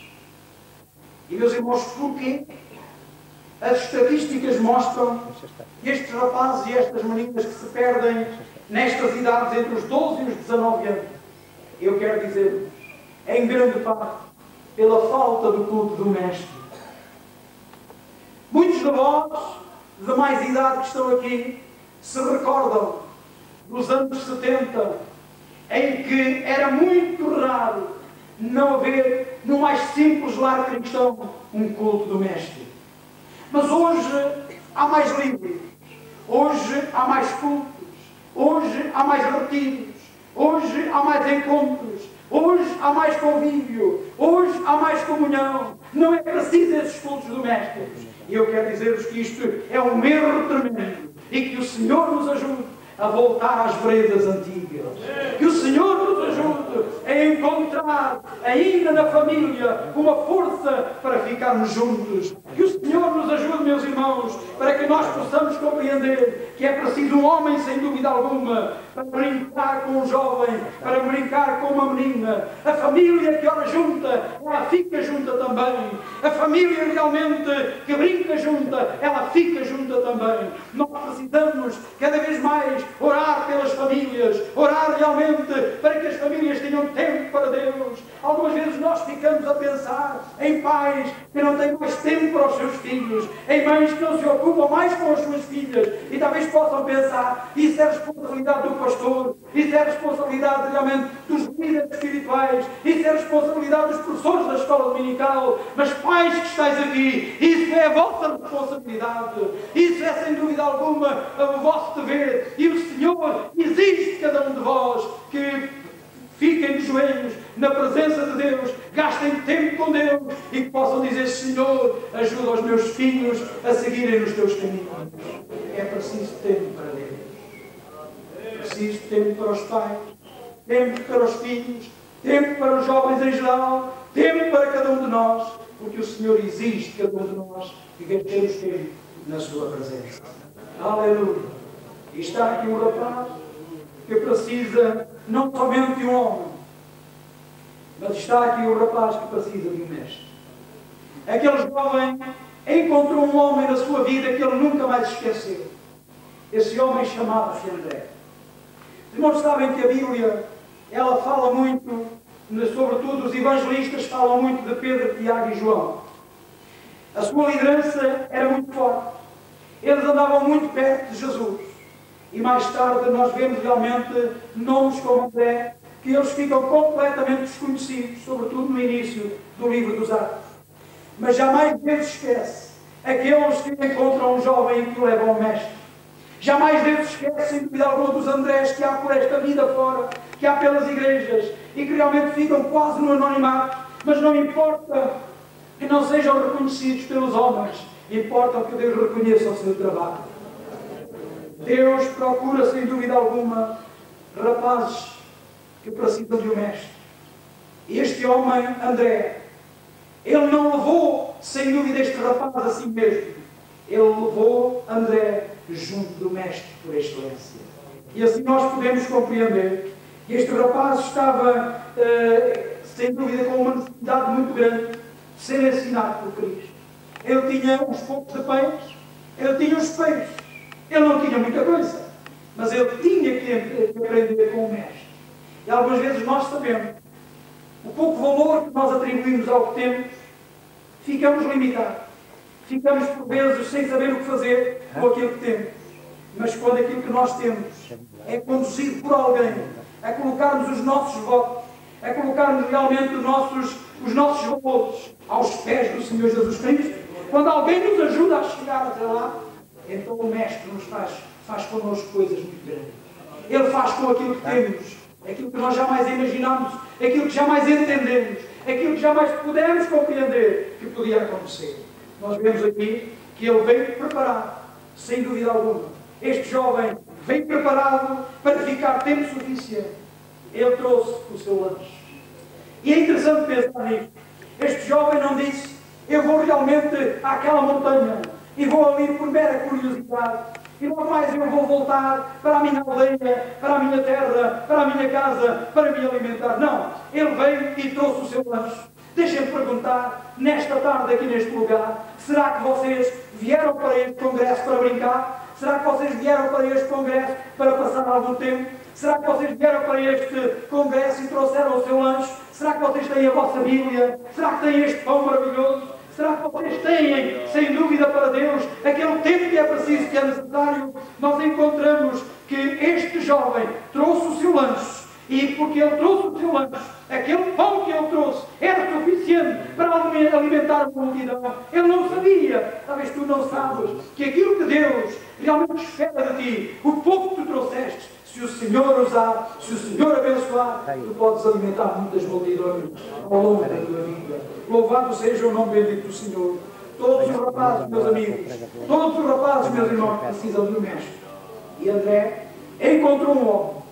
E meus irmãos, porquê? As estatísticas mostram que estes rapazes e estas meninas que se perdem nestas idades entre os 12 e os 19 anos, eu quero dizer-vos, em grande parte, pela falta do culto do Mestre. Muitos de vós, de mais idade que estão aqui, se recordam dos anos 70, em que era muito raro não haver, no mais simples lar cristão, um culto do Mestre. Mas hoje há mais livros, hoje há mais cultos, hoje há mais retiros, hoje há mais encontros, hoje há mais convívio, hoje há mais comunhão. Não é preciso esses cultos do Mestre. E eu quero dizer-vos que isto é um erro tremendo e que o Senhor nos ajude a voltar às veredas antigas. Que o Senhor nos ajude a encontrar ainda na família uma força para ficarmos juntos. Que o Senhor nos ajude, meus irmãos, para que nós possamos compreender que é preciso um homem, sem dúvida alguma, para brincar com um jovem, para brincar com uma menina. A família que ora junta, ela fica junta também. A família realmente que brinca junta, ela fica junta também. Nós precisamos cada vez mais orar pelas famílias, orar realmente para que as famílias tenham tempo para Deus. Algumas vezes nós ficamos a pensar em pais que não têm mais tempo para os seus filhos, em mães que não se ocupam mais com as suas filhas, e talvez possam pensar: isso é responsabilidade do pastor, isso é responsabilidade realmente dos líderes espirituais, isso é responsabilidade dos professores da escola dominical. Mas pais que estáis aqui, isso é a vossa responsabilidade, isso é sem dúvida alguma o vosso dever, e o Senhor exige de cada um de vós que fiquem de joelhos na presença de Deus, gastem tempo com Deus e que possam dizer: Senhor, ajuda os meus filhos a seguirem nos teus caminhos. É preciso tempo para Deus, é preciso tempo para os pais, tempo para os filhos, tempo para os jovens em geral, tempo para cada um de nós, porque o Senhor exige de cada um de nós que gastemos tempo na sua presença. Aleluia! E está aqui um rapaz que precisa não somente de um homem, mas está aqui um rapaz que precisa de um mestre. Aquele jovem encontrou um homem na sua vida que ele nunca mais esqueceu. Esse homem chamava-se André. Os irmãos sabem que a Bíblia, ela fala muito, sobretudo os evangelistas falam muito de Pedro, Tiago e João. A sua liderança era muito forte. Eles andavam muito perto de Jesus. E mais tarde nós vemos realmente nomes como André, que eles ficam completamente desconhecidos, sobretudo no início do livro dos Atos. Mas jamais Deus esquece aqueles que encontram um jovem e que o levam ao mestre. Jamais Deus esquece, sem dúvida alguma, dos Andrés que há por esta vida fora, que há pelas igrejas, e que realmente ficam quase no anonimato, mas não importa que não sejam reconhecidos pelos homens, importa que Deus reconheça o seu trabalho. Deus procura, sem dúvida alguma, rapazes que precisam de um mestre. Este homem, André, ele não levou, sem dúvida, este rapaz a si mesmo. Ele levou André junto do mestre por excelência. E assim nós podemos compreender que este rapaz estava, sem dúvida, com uma necessidade muito grande de ser ensinado por Cristo. Ele tinha uns poucos de pães, ele tinha os peixes, ele não tinha muita coisa, mas ele tinha que aprender com o mestre. E algumas vezes nós sabemos o pouco valor que nós atribuímos ao que temos, ficamos limitados. Ficamos por vezes sem saber o que fazer com aquilo que temos. Mas quando aquilo que nós temos é conduzido por alguém a colocarmos os nossos votos, a colocarmos realmente os nossos valores aos pés do Senhor Jesus Cristo, quando alguém nos ajuda a chegar até lá, então o Mestre nos faz connosco coisas muito grandes. Ele faz com aquilo que temos, aquilo que nós jamais imaginamos, aquilo que jamais entendemos, aquilo que jamais pudemos compreender que podia acontecer. Nós vemos aqui que ele veio preparado, sem dúvida alguma. Este jovem veio preparado para ficar tempo suficiente. Ele trouxe o seu lanche. E é interessante pensar nisto. Este jovem não disse, eu vou realmente àquela montanha e vou ali por mera curiosidade. E logo mais eu vou voltar para a minha aldeia, para a minha terra, para a minha casa, para me alimentar. Não. Ele veio e trouxe o seu lanche. Deixem-me perguntar, nesta tarde aqui neste lugar, será que vocês vieram para este congresso para brincar? Será que vocês vieram para este congresso para passar algum tempo? Será que vocês vieram para este congresso e trouxeram o seu lanche? Será que vocês têm a vossa Bíblia? Será que têm este pão maravilhoso? Será que vocês têm, sem dúvida para Deus, aquele tempo que é preciso, que é necessário? Nós encontramos que este jovem trouxe o seu lanche. E porque ele trouxe o seu lanche, aquele pão que ele trouxe era suficiente para alimentar a multidão. Ele não sabia, talvez tu não sabes, que aquilo que Deus realmente espera de ti, o pouco que tu trouxeste, se o Senhor usar, se o Senhor abençoar, tu podes alimentar muitas multidões ao longo da tua vida. Louvado seja o nome bendito do Senhor. Todos os rapazes, meus amigos, todos os rapazes, meus irmãos, precisam de um mestre. E André encontrou um homem,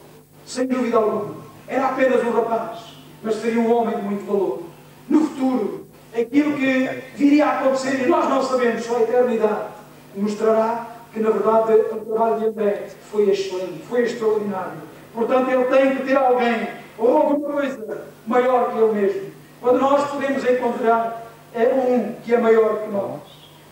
sem dúvida alguma. Era apenas um rapaz, mas seria um homem de muito valor. No futuro, aquilo que viria a acontecer, e nós não sabemos, só a eternidade mostrará que, na verdade, o trabalho de André foi excelente, foi extraordinário. Portanto, ele tem que ter alguém, ou alguma coisa maior que ele mesmo. Quando nós podemos encontrar um que é maior que nós,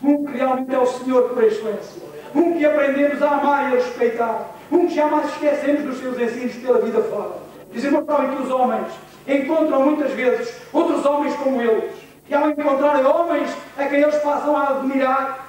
um que realmente é o Senhor por excelência, um que aprendemos a amar e a respeitar, um que jamais esquecemos dos seus ensinos pela vida fora. Dizemos também que os homens encontram muitas vezes outros homens como eles. E ao encontrarem homens a quem eles passam a admirar,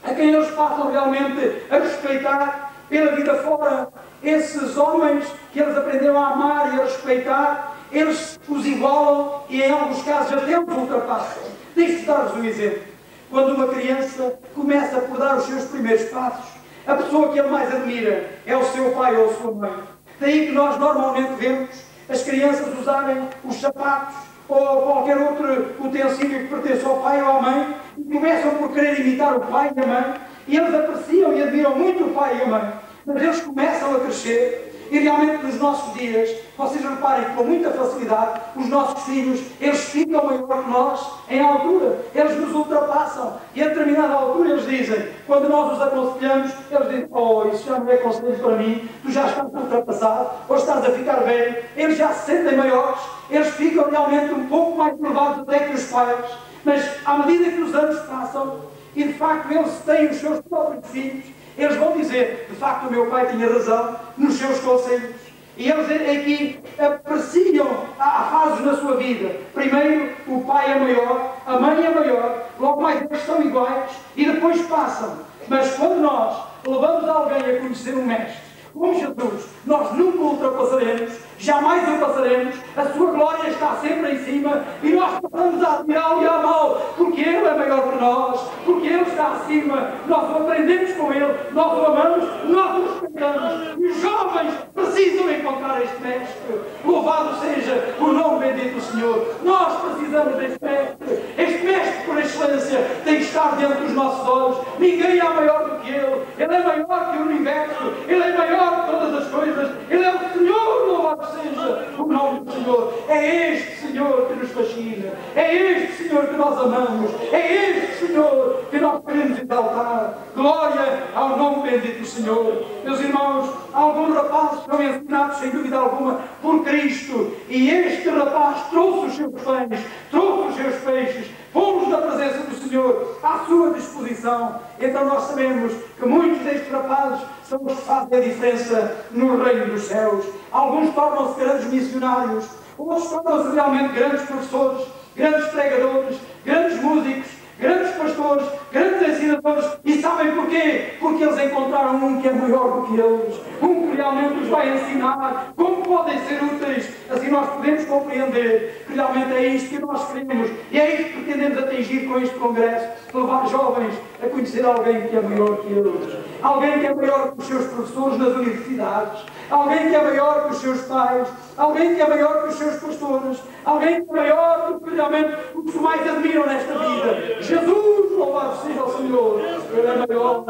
a quem eles passam realmente a respeitar pela vida fora, esses homens que eles aprenderam a amar e a respeitar, eles os igualam e em alguns casos até os ultrapassam. Deixe-me dar-vos um exemplo. Quando uma criança começa por dar os seus primeiros passos, a pessoa que ele mais admira é o seu pai ou a sua mãe. Daí que nós normalmente vemos as crianças usarem os sapatos ou qualquer outro utensílio que pertence ao pai ou à mãe e começam por querer imitar o pai e a mãe e eles apreciam e admiram muito o pai e a mãe. Mas eles começam a crescer e realmente nos nossos dias, vocês reparem que com muita facilidade os nossos filhos, eles ficam maior que nós em altura, eles nos ultrapassam e a determinada altura eles dizem, quando nós os aconselhamos, eles dizem, oh, isso já não é conselho para mim, tu já estás ultrapassado, ou estás a ficar velho, eles já se sentem maiores, eles ficam realmente um pouco mais elevados até que os pais, mas à medida que os anos passam e de facto eles têm os seus próprios filhos, Eles vão dizer, de facto o meu pai tinha razão nos seus conselhos. E eles aqui apreciam há fases na sua vida. Primeiro, o pai é maior, a mãe é maior, logo mais eles são iguais e depois passam. Mas quando nós levamos alguém a conhecer um mestre, como Jesus, nós nunca o ultrapassaremos, jamais o passaremos, a sua glória está sempre em cima e nós passamos a admirá-lo e a amá-lo, porque Ele é maior que nós, porque Ele está acima, nós o aprendemos com Ele, nós o amamos, nós o respeitamos. E os jovens precisam encontrar este mestre. Louvado seja o nome bendito do Senhor. Nós precisamos deste mestre. Este mestre, por excelência, tem que estar diante dos nossos olhos. Ninguém é maior do que Ele. Ele é maior que o universo. Ele é maior que todas as coisas. Ele é o Senhor, louvado seja o nome do Senhor. É este Senhor que nos fascina. É este Senhor que nós amamos. É este Senhor que nós queremos exaltar. Glória ao nome bendito do Senhor. Meus irmãos, alguns rapazes foram ensinados, sem dúvida alguma, por Cristo. E este rapaz trouxe os seus pães, trouxe os seus peixes, pô-los na presença do Senhor, à sua disposição. Então nós sabemos que muitos destes rapazes são os que fazem a diferença no reino dos céus. Alguns tornam-se grandes missionários, outros tornam-se realmente grandes professores, grandes pregadores, grandes músicos, grandes pastores, grandes ensinadores. E sabem porquê? Porque eles encontraram um que é maior do que eles, um que realmente os vai ensinar como podem ser úteis. Assim nós podemos compreender que realmente é isto que nós queremos e é isto que pretendemos atingir com este congresso, levar jovens a conhecer alguém que é maior que eles, alguém que é maior que os seus professores nas universidades, alguém que é maior que os seus pais, alguém que é maior que os seus pastores, alguém que é maior do que realmente o que mais admiram nesta vida. Jesus, louvado seja o Senhor, Ele é maior,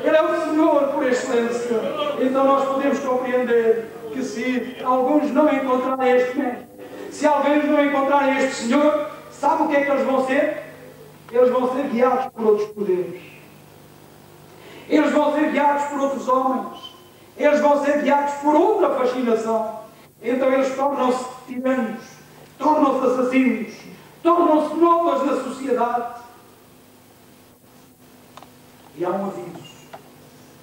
Ele é o Senhor por excelência. Então nós podemos compreender que se alguns não encontrarem este mestre, se alguns não encontrarem este Senhor, sabe o que é que eles vão ser? Eles vão ser guiados por outros poderes. Eles vão ser guiados por outros homens. Eles vão ser guiados por outra fascinação. Então eles tornam-se tiranos, tornam-se assassinos, tornam-se novas na sociedade. E há um aviso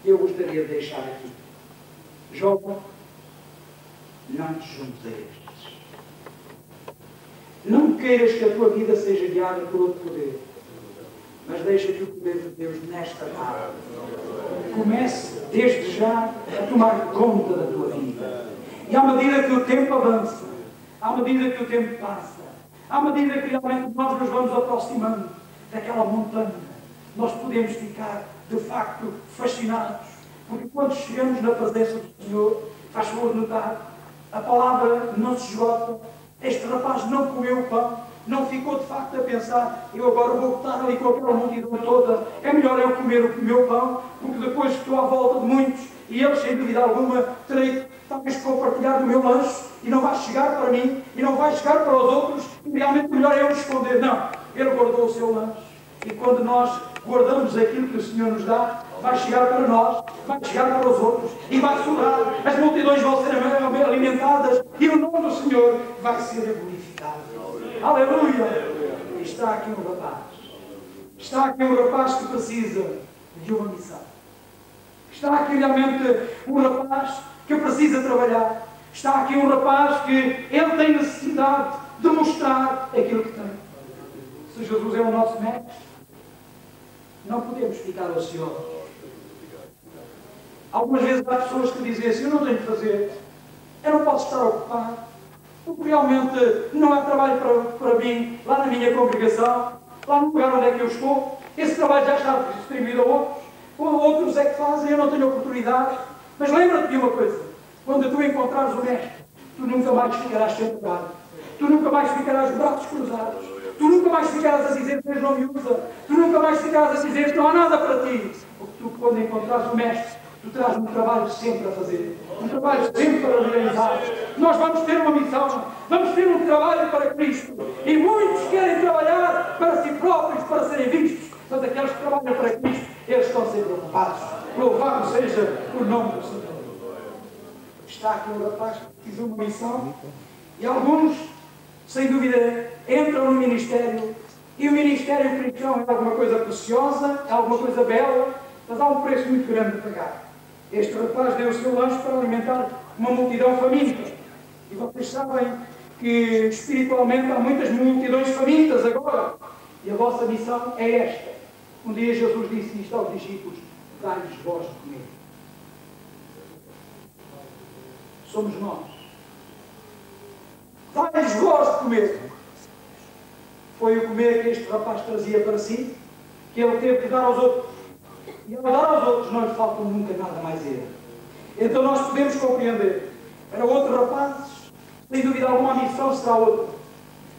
que eu gostaria de deixar aqui. Jovem, não te juntes a estes. Não queiras que a tua vida seja guiada por outro poder, mas deixa que o poder de Deus nesta tarde comece desde já a tomar conta da tua vida. E à medida que o tempo avança, à medida que o tempo passa, à medida que realmente nós nos vamos aproximando daquela montanha, nós podemos ficar de facto fascinados, porque quando chegamos na presença do Senhor, faz favor de notar, a palavra não se esgota. Este rapaz não comeu o pão, não ficou de facto a pensar, eu agora vou estar ali com aquela multidão toda, é melhor eu comer o meu pão, porque depois estou à volta de muitos e eles, sem dúvida alguma, terei talvez que compartilhar do meu lanche e não vai chegar para mim e não vai chegar para os outros e realmente melhor é eu esconder. Não, ele guardou o seu lanche e quando nós guardamos aquilo que o Senhor nos dá, vai chegar para nós, vai chegar para os outros e vai sobrar, as multidões vão ser alimentadas e o nome do Senhor vai ser glorificado. Aleluia! E está aqui um rapaz. Está aqui um rapaz que precisa de uma missão. Está aqui realmente um rapaz que precisa trabalhar. Está aqui um rapaz que ele tem necessidade de mostrar aquilo que tem. Se Jesus é o nosso mestre, não podemos ficar ociosos. Algumas vezes há pessoas que dizem assim, eu não tenho que fazer, eu não posso estar ocupado, porque realmente não há trabalho para mim lá na minha congregação, lá no lugar onde é que eu estou, esse trabalho já está distribuído a outros, outros é que fazem, eu não tenho oportunidade. Mas lembra-te de uma coisa, quando tu encontrares o mestre, tu nunca mais ficarás sentado, tu nunca mais ficarás de braços cruzados, tu nunca mais ficarás a dizer que Deus não me usa, tu nunca mais ficarás a dizer que não há nada para ti, porque tu quando encontrares o mestre, tu terás um trabalho sempre a fazer, um trabalho sempre para realizar. Nós vamos ter uma missão, vamos ter um trabalho para Cristo. E muitos querem trabalhar para si próprios, para serem vistos. Mas aqueles que trabalham para Cristo, eles estão sempre ocupados. Louvado seja o nome do Senhor. Está aqui um rapaz que fiz uma missão e alguns, sem dúvida, entram no ministério. E o ministério cristão é alguma coisa preciosa, é alguma coisa bela, Mas há um preço muito grande a pagar. Este rapaz deu o seu lanche para alimentar uma multidão faminta. E vocês sabem que espiritualmente há muitas multidões famintas agora. E a vossa missão é esta. Um dia Jesus disse isto aos discípulos: dai-lhes vós de comer. Somos nós. Dai-lhes vós de comer. Foi o comer que este rapaz trazia para si, que ele teve que dar aos outros. E ao dar aos outros não lhe falta nunca nada mais a ele. Então nós podemos compreender. Para outros rapazes, sem dúvida alguma, a missão será outra.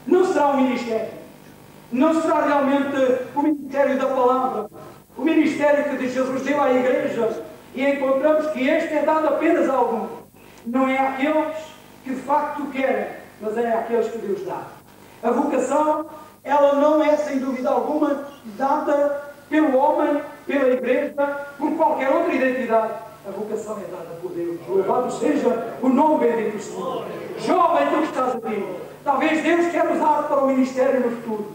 Não será um ministério. Não será realmente o ministério da palavra. O ministério que Jesus deu à igreja. E encontramos que este é dado apenas a alguns. Não é àqueles que de facto querem, mas é àqueles que Deus dá. A vocação, ela não é, sem dúvida alguma, dada pelo homem, pela igreja, por qualquer outra identidade. A vocação é dada por Deus. Louvado seja o nome bendito do Senhor. Jovem, tu que estás aqui, talvez Deus quer usar para o ministério no futuro.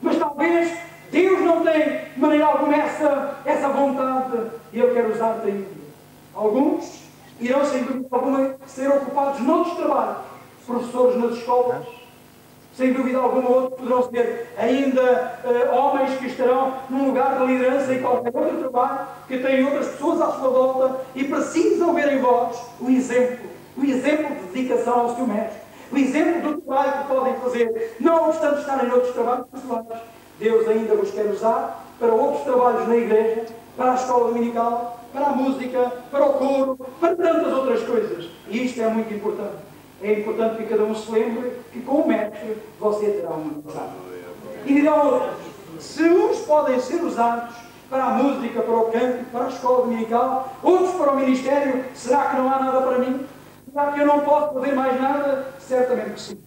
Mas talvez Deus não tem de maneira alguma essa vontade e Ele quer usar-te ainda. Alguns irão, sem dúvida alguma, ser ocupados noutros trabalhos. Professores nas escolas, sem dúvida alguma, outros poderão ser ainda homens que estarão num lugar de liderança em qualquer outro trabalho, que têm outras pessoas à sua volta e precisam ver em vós o exemplo de dedicação ao seu mestre, o exemplo do trabalho que podem fazer, não obstante estarem noutros trabalhos pessoais. Deus ainda vos quer usar para outros trabalhos na igreja, para a escola dominical, para a música, para o coro, para tantas outras coisas. E isto é muito importante. É importante que cada um se lembre que com o mestre você terá uma missão. E dirão outros, se uns podem ser usados para a música, para o canto, para a escola dominical, outros para o ministério, será que não há nada para mim? Será que eu não posso fazer mais nada? Certamente que sim.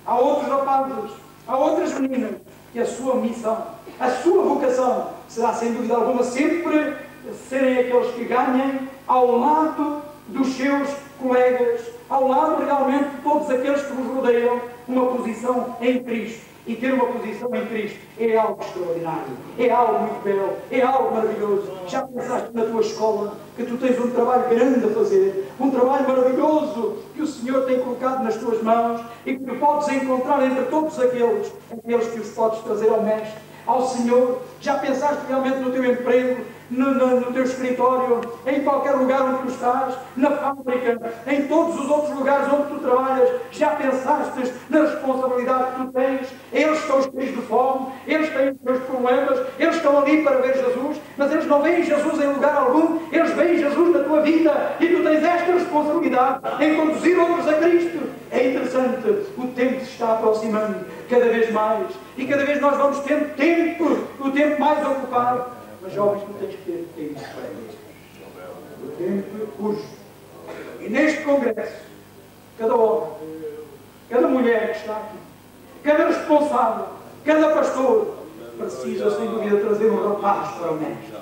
Há outros rapazes, há outras meninas, que a sua missão, a sua vocação, será sem dúvida alguma sempre serem aqueles que ganhem ao lado dos seus colegas, ao lado realmente de todos aqueles que vos rodeiam, uma posição em Cristo. E ter uma posição em Cristo é algo extraordinário, é algo muito belo, é algo maravilhoso. Já pensaste na tua escola que tu tens um trabalho grande a fazer, um trabalho maravilhoso que o Senhor tem colocado nas tuas mãos e que tu podes encontrar entre todos aqueles que os podes trazer ao Mestre, ao Senhor? Já pensaste realmente no teu emprego, no teu escritório, em qualquer lugar onde tu estás, na fábrica, em todos os outros lugares onde tu trabalhas? Já pensaste na responsabilidade que tu tens? Eles estão cheios de fome, eles têm os seus problemas, eles estão ali para ver Jesus, mas eles não veem Jesus em lugar algum, eles veem Jesus na tua vida e tu tens esta responsabilidade em conduzir outros a Cristo. É interessante, o tempo se está aproximando cada vez mais e cada vez nós vamos tendo tempo, o tempo mais ocupado. Mas jovens, tu tens que ter tempo para isso. O tempo urge. E neste congresso, cada homem, cada mulher que está aqui, cada responsável, cada pastor, precisa, sem dúvida, trazer um rapaz para o mestre.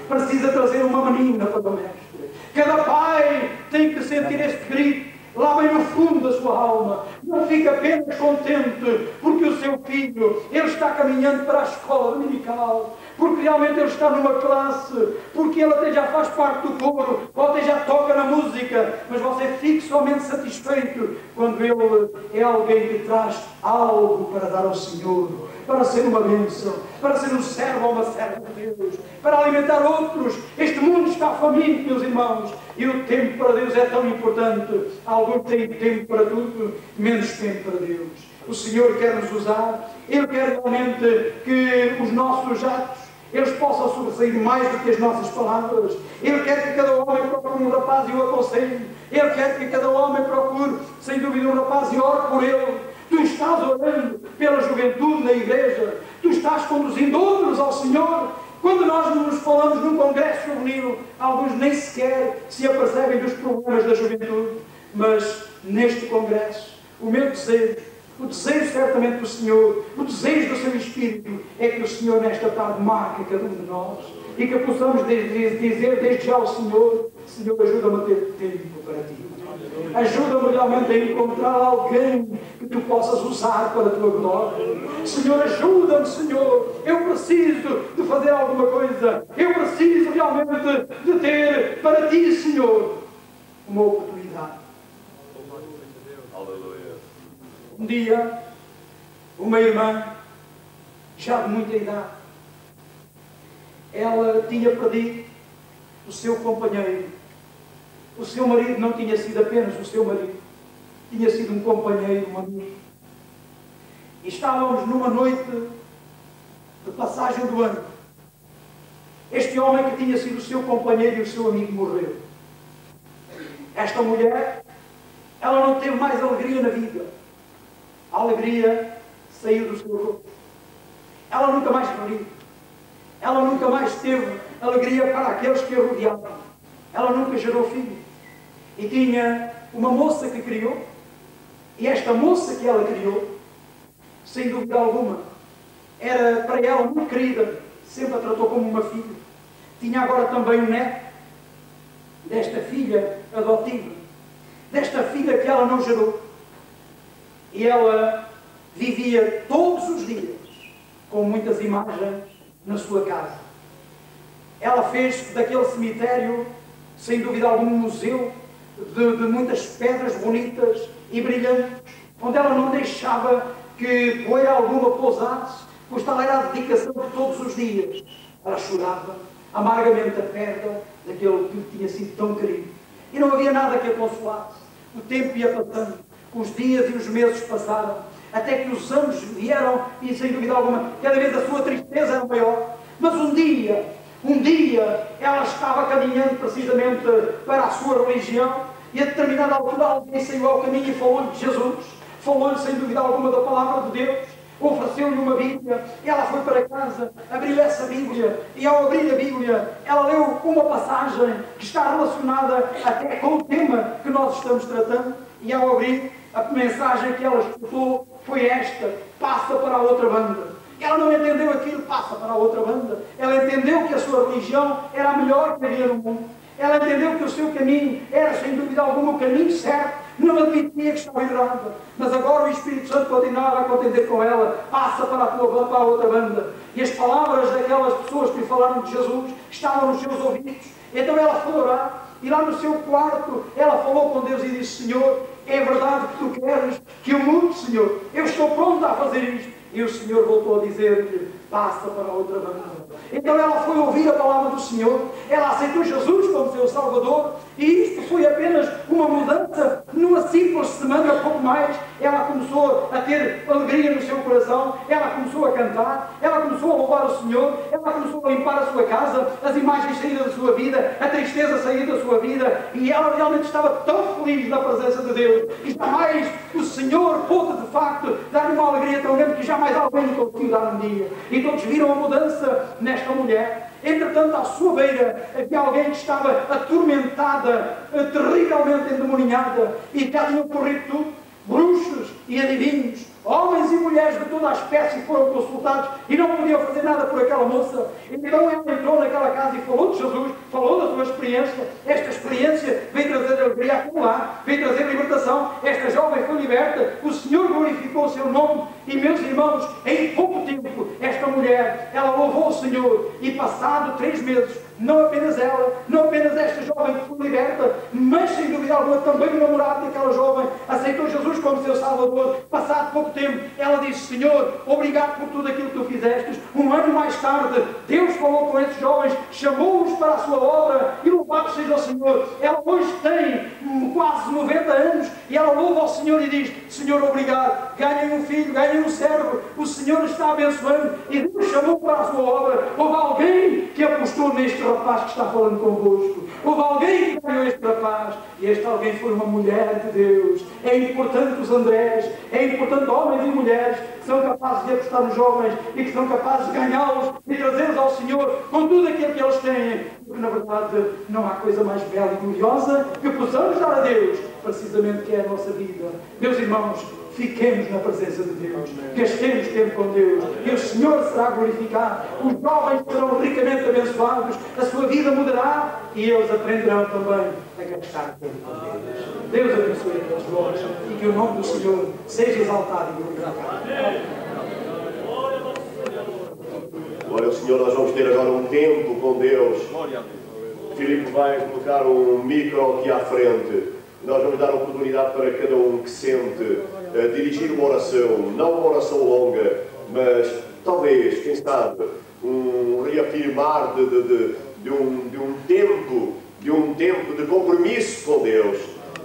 Precisa trazer uma menina para o mestre. Cada pai tem que sentir este grito lá bem no fundo da sua alma. Não fica apenas contente porque o seu filho, ele está caminhando para a escola dominical, porque realmente ele está numa classe, porque ele até já faz parte do coro, ou até já toca na música, mas você fique somente satisfeito quando ele é alguém que traz algo para dar ao Senhor, para ser uma bênção, para ser um servo ou uma serva de Deus, para alimentar outros. Este mundo está faminto, meus irmãos, e o tempo para Deus é tão importante. Alguns têm tempo para tudo, menos tempo para Deus. O Senhor quer nos usar, Ele quer realmente que os nossos atos eles possam sobressair mais do que as nossas palavras. Ele quer que cada homem procure um rapaz e o aconselhe. Ele quer que cada homem procure, sem dúvida, um rapaz e ore por ele. Tu estás orando pela juventude na igreja. Tu estás conduzindo outros ao Senhor. Quando nós nos falamos num congresso juvenil, alguns nem sequer se apercebem dos problemas da juventude. Mas neste congresso, o meu desejo, o desejo certamente do Senhor, o desejo do seu Espírito, é que o Senhor nesta tarde marque cada um de nós e que possamos dizer desde já ao Senhor: Senhor, ajuda-me a ter tempo para Ti. Ajuda-me realmente a encontrar alguém que Tu possas usar para a Tua glória. Senhor, ajuda-me, Senhor. Eu preciso de fazer alguma coisa. Eu preciso realmente de ter para Ti, Senhor, uma oportunidade. Um dia, uma irmã, já de muita idade, ela tinha perdido o seu companheiro. O seu marido não tinha sido apenas o seu marido, tinha sido um companheiro, um amigo. E estávamos numa noite de passagem do ano. Este homem que tinha sido o seu companheiro e o seu amigo morreu. Esta mulher, ela não teve mais alegria na vida. A alegria saiu do seu rosto. Ela nunca mais riu. Ela nunca mais teve alegria para aqueles que a rodeavam. Ela nunca gerou filho. E tinha uma moça que criou. E esta moça que ela criou, sem dúvida alguma, era para ela muito querida. Sempre a tratou como uma filha. Tinha agora também um neto desta filha adotiva. Desta filha que ela não gerou. E ela vivia todos os dias com muitas imagens na sua casa. Ela fez daquele cemitério, sem dúvida alguma, um museu de muitas pedras bonitas e brilhantes, onde ela não deixava que poeira alguma pousasse, pois tal era a dedicação de todos os dias. Ela chorava amargamente a perda daquele que tinha sido tão querido. E não havia nada que a consolasse. O tempo ia passando, os dias e os meses passaram, até que os anos vieram e, sem dúvida alguma, cada vez a sua tristeza era maior. Mas um dia, ela estava caminhando precisamente para a sua religião e a determinada altura alguém saiu ao caminho e falou-lhe de Jesus, falou-lhe sem dúvida alguma da palavra de Deus, ofereceu-lhe uma Bíblia. Ela foi para casa, abriu essa Bíblia e ao abrir a Bíblia ela leu uma passagem que está relacionada até com o tema que nós estamos tratando. E ao abrir, a mensagem que ela escutou foi esta: passa para a outra banda. Ela não entendeu aquilo, passa para a outra banda. Ela entendeu que a sua religião era a melhor que havia no mundo. Ela entendeu que o seu caminho era, sem dúvida alguma, o caminho certo. Não admitia que estava errada. Mas agora o Espírito Santo continuava a contender com ela: passa para a outra banda. E as palavras daquelas pessoas que lhe falaram de Jesus estavam nos seus ouvidos. Então ela foi orar. E lá no seu quarto, ela falou com Deus e disse: Senhor, é verdade que Tu queres que eu mude, Senhor? Eu estou pronta a fazer isto. E o Senhor voltou a dizer-lhe: passa para a outra banda. Então ela foi ouvir a palavra do Senhor. Ela aceitou Jesus como seu Salvador. E isto foi apenas uma mudança. Numa simples semana, pouco mais, ela começou a ter alegria no seu coração. Ela começou a cantar. Ela começou a louvar o Senhor. Ela começou a limpar a sua casa. As imagens saíram da sua vida. A tristeza saiu da sua vida. E ela realmente estava tão feliz na presença de Deus. E jamais o Senhor pôde, de facto, dar-lhe uma alegria tão grande que jamais alguém lhe conseguiu dar um dia. E todos viram a mudança nesta mulher. Entretanto, à sua beira havia alguém que estava atormentada, terrivelmente endemoniada, e já tinham corrido tudo. Bruxos e adivinhos, homens e mulheres de toda a espécie foram consultados e não podiam fazer nada por aquela moça. Então ela entrou naquela casa e falou de Jesus, falou da sua experiência. Esta experiência veio trazer alegria acumular, veio trazer libertação. Esta jovem foi liberta, o Senhor glorificou o seu nome. E, meus irmãos, em pouco tempo, esta mulher, ela louvou o Senhor. E passado 3 meses, não apenas ela, não apenas esta jovem que foi liberta, mas sem dúvida alguma também o namorado daquela jovem aceitou Jesus como seu Salvador. Passado pouco tempo, ela disse: Senhor, obrigado por tudo aquilo que Tu fizeste. Um ano mais tarde, Deus falou com esses jovens, chamou-os para a sua obra, e louvado seja o Senhor. Ela hoje tem quase 90 anos e ela louva ao Senhor e diz: Senhor, obrigado, ganhem um filho, ganhem um servo, o Senhor está abençoando e Deus chamou para a sua obra. Houve alguém que apostou neste rapaz que está falando convosco. Houve alguém que ganhou este rapaz, e este alguém foi uma mulher de Deus. É importante os Andrés, é importante homens e mulheres que são capazes de apostar nos jovens e que são capazes de ganhá-los e trazê-los ao Senhor com tudo aquilo que eles têm. Porque na verdade não há coisa mais bela e gloriosa que possamos dar a Deus, precisamente, que é a nossa vida. Meus irmãos, fiquemos na presença de Deus, gastemos tempo com Deus e o Senhor será glorificado. Os jovens serão ricamente abençoados, a sua vida mudará e eles aprenderão também a gastar tempo com Deus. Deus abençoe a todos nós e que o nome do Senhor seja exaltado e glorificado. Glória ao Senhor, nós vamos ter agora um tempo com Deus. Filipe vai colocar um micro aqui à frente. Nós vamos dar a oportunidade para cada um que sente dirigir uma oração, não uma oração longa, mas talvez, quem sabe, um reafirmar de um tempo de compromisso com Deus.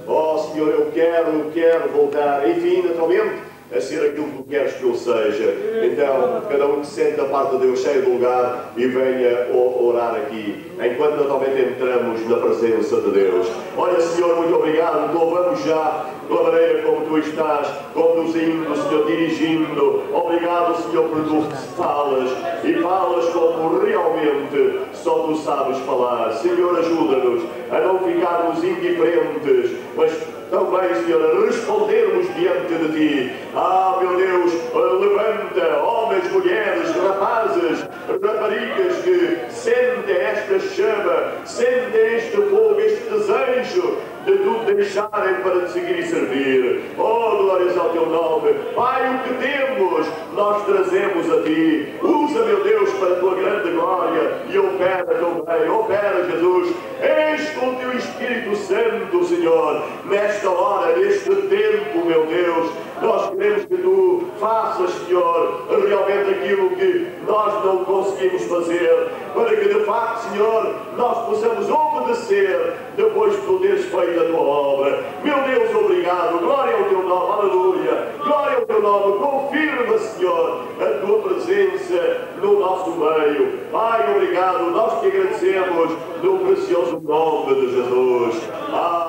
Oh Senhor, eu quero voltar, enfim, naturalmente, a ser aquilo que tu queres que eu seja. Então, cada um que se sente da parte de Deus cheio de lugar e venha orar aqui, enquanto naturalmente entramos na presença de Deus. Olha, Senhor, muito obrigado, louvamos já pela maneira como tu estás conduzindo, Senhor, dirigindo. Obrigado, Senhor, por tu falas e falas como realmente só tu sabes falar. Senhor, ajuda-nos a não ficarmos indiferentes, mas também, Senhor, a respondermos diante de Ti. Ah, meu Deus, levanta homens, mulheres, rapazes, raparigas que sentem esta chama, sentem este fogo, este desejo de tu deixarem para te seguir e servir. Oh, glórias ao teu nome. Pai, o que temos, nós trazemos a Ti. Usa, meu Deus, para a tua grande glória e opera também, opera, Jesus. Eis com o teu Espírito Santo, Senhor, nesta hora, neste tempo, meu Deus. Nós queremos que tu faças, Senhor, realmente aquilo que nós não conseguimos fazer, para que de facto, Senhor, nós possamos obedecer depois de tu teres feito a tua obra. Meu Deus, obrigado. Glória ao teu nome. Aleluia. Glória ao teu nome. Confirma, Senhor, a tua presença no nosso meio. Pai, obrigado. Nós te agradecemos no precioso nome de Jesus. Amém.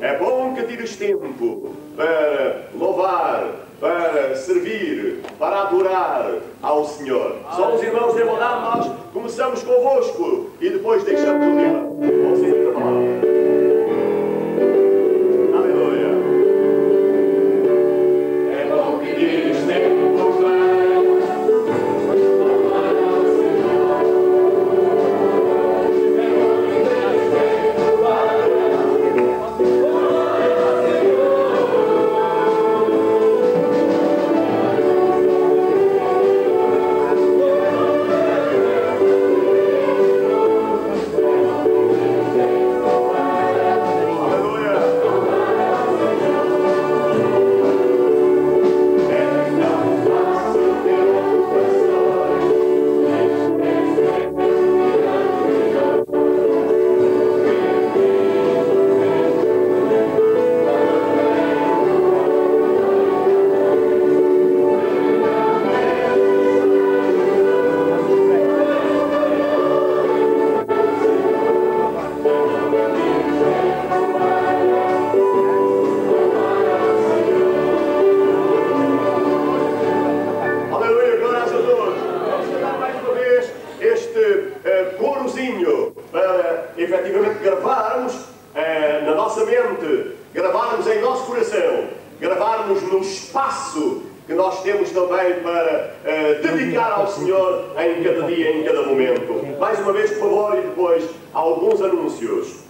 É bom que tires tempo para louvar, para servir, para adorar ao Senhor. Só os irmãos de Modá, nós começamos convosco e depois deixamos o tema. Vamos seguir a palavra. Aleluia. É bom que tires tempo para para dedicar ao Senhor em cada dia, em cada momento. Mais uma vez, por favor, e depois alguns anúncios.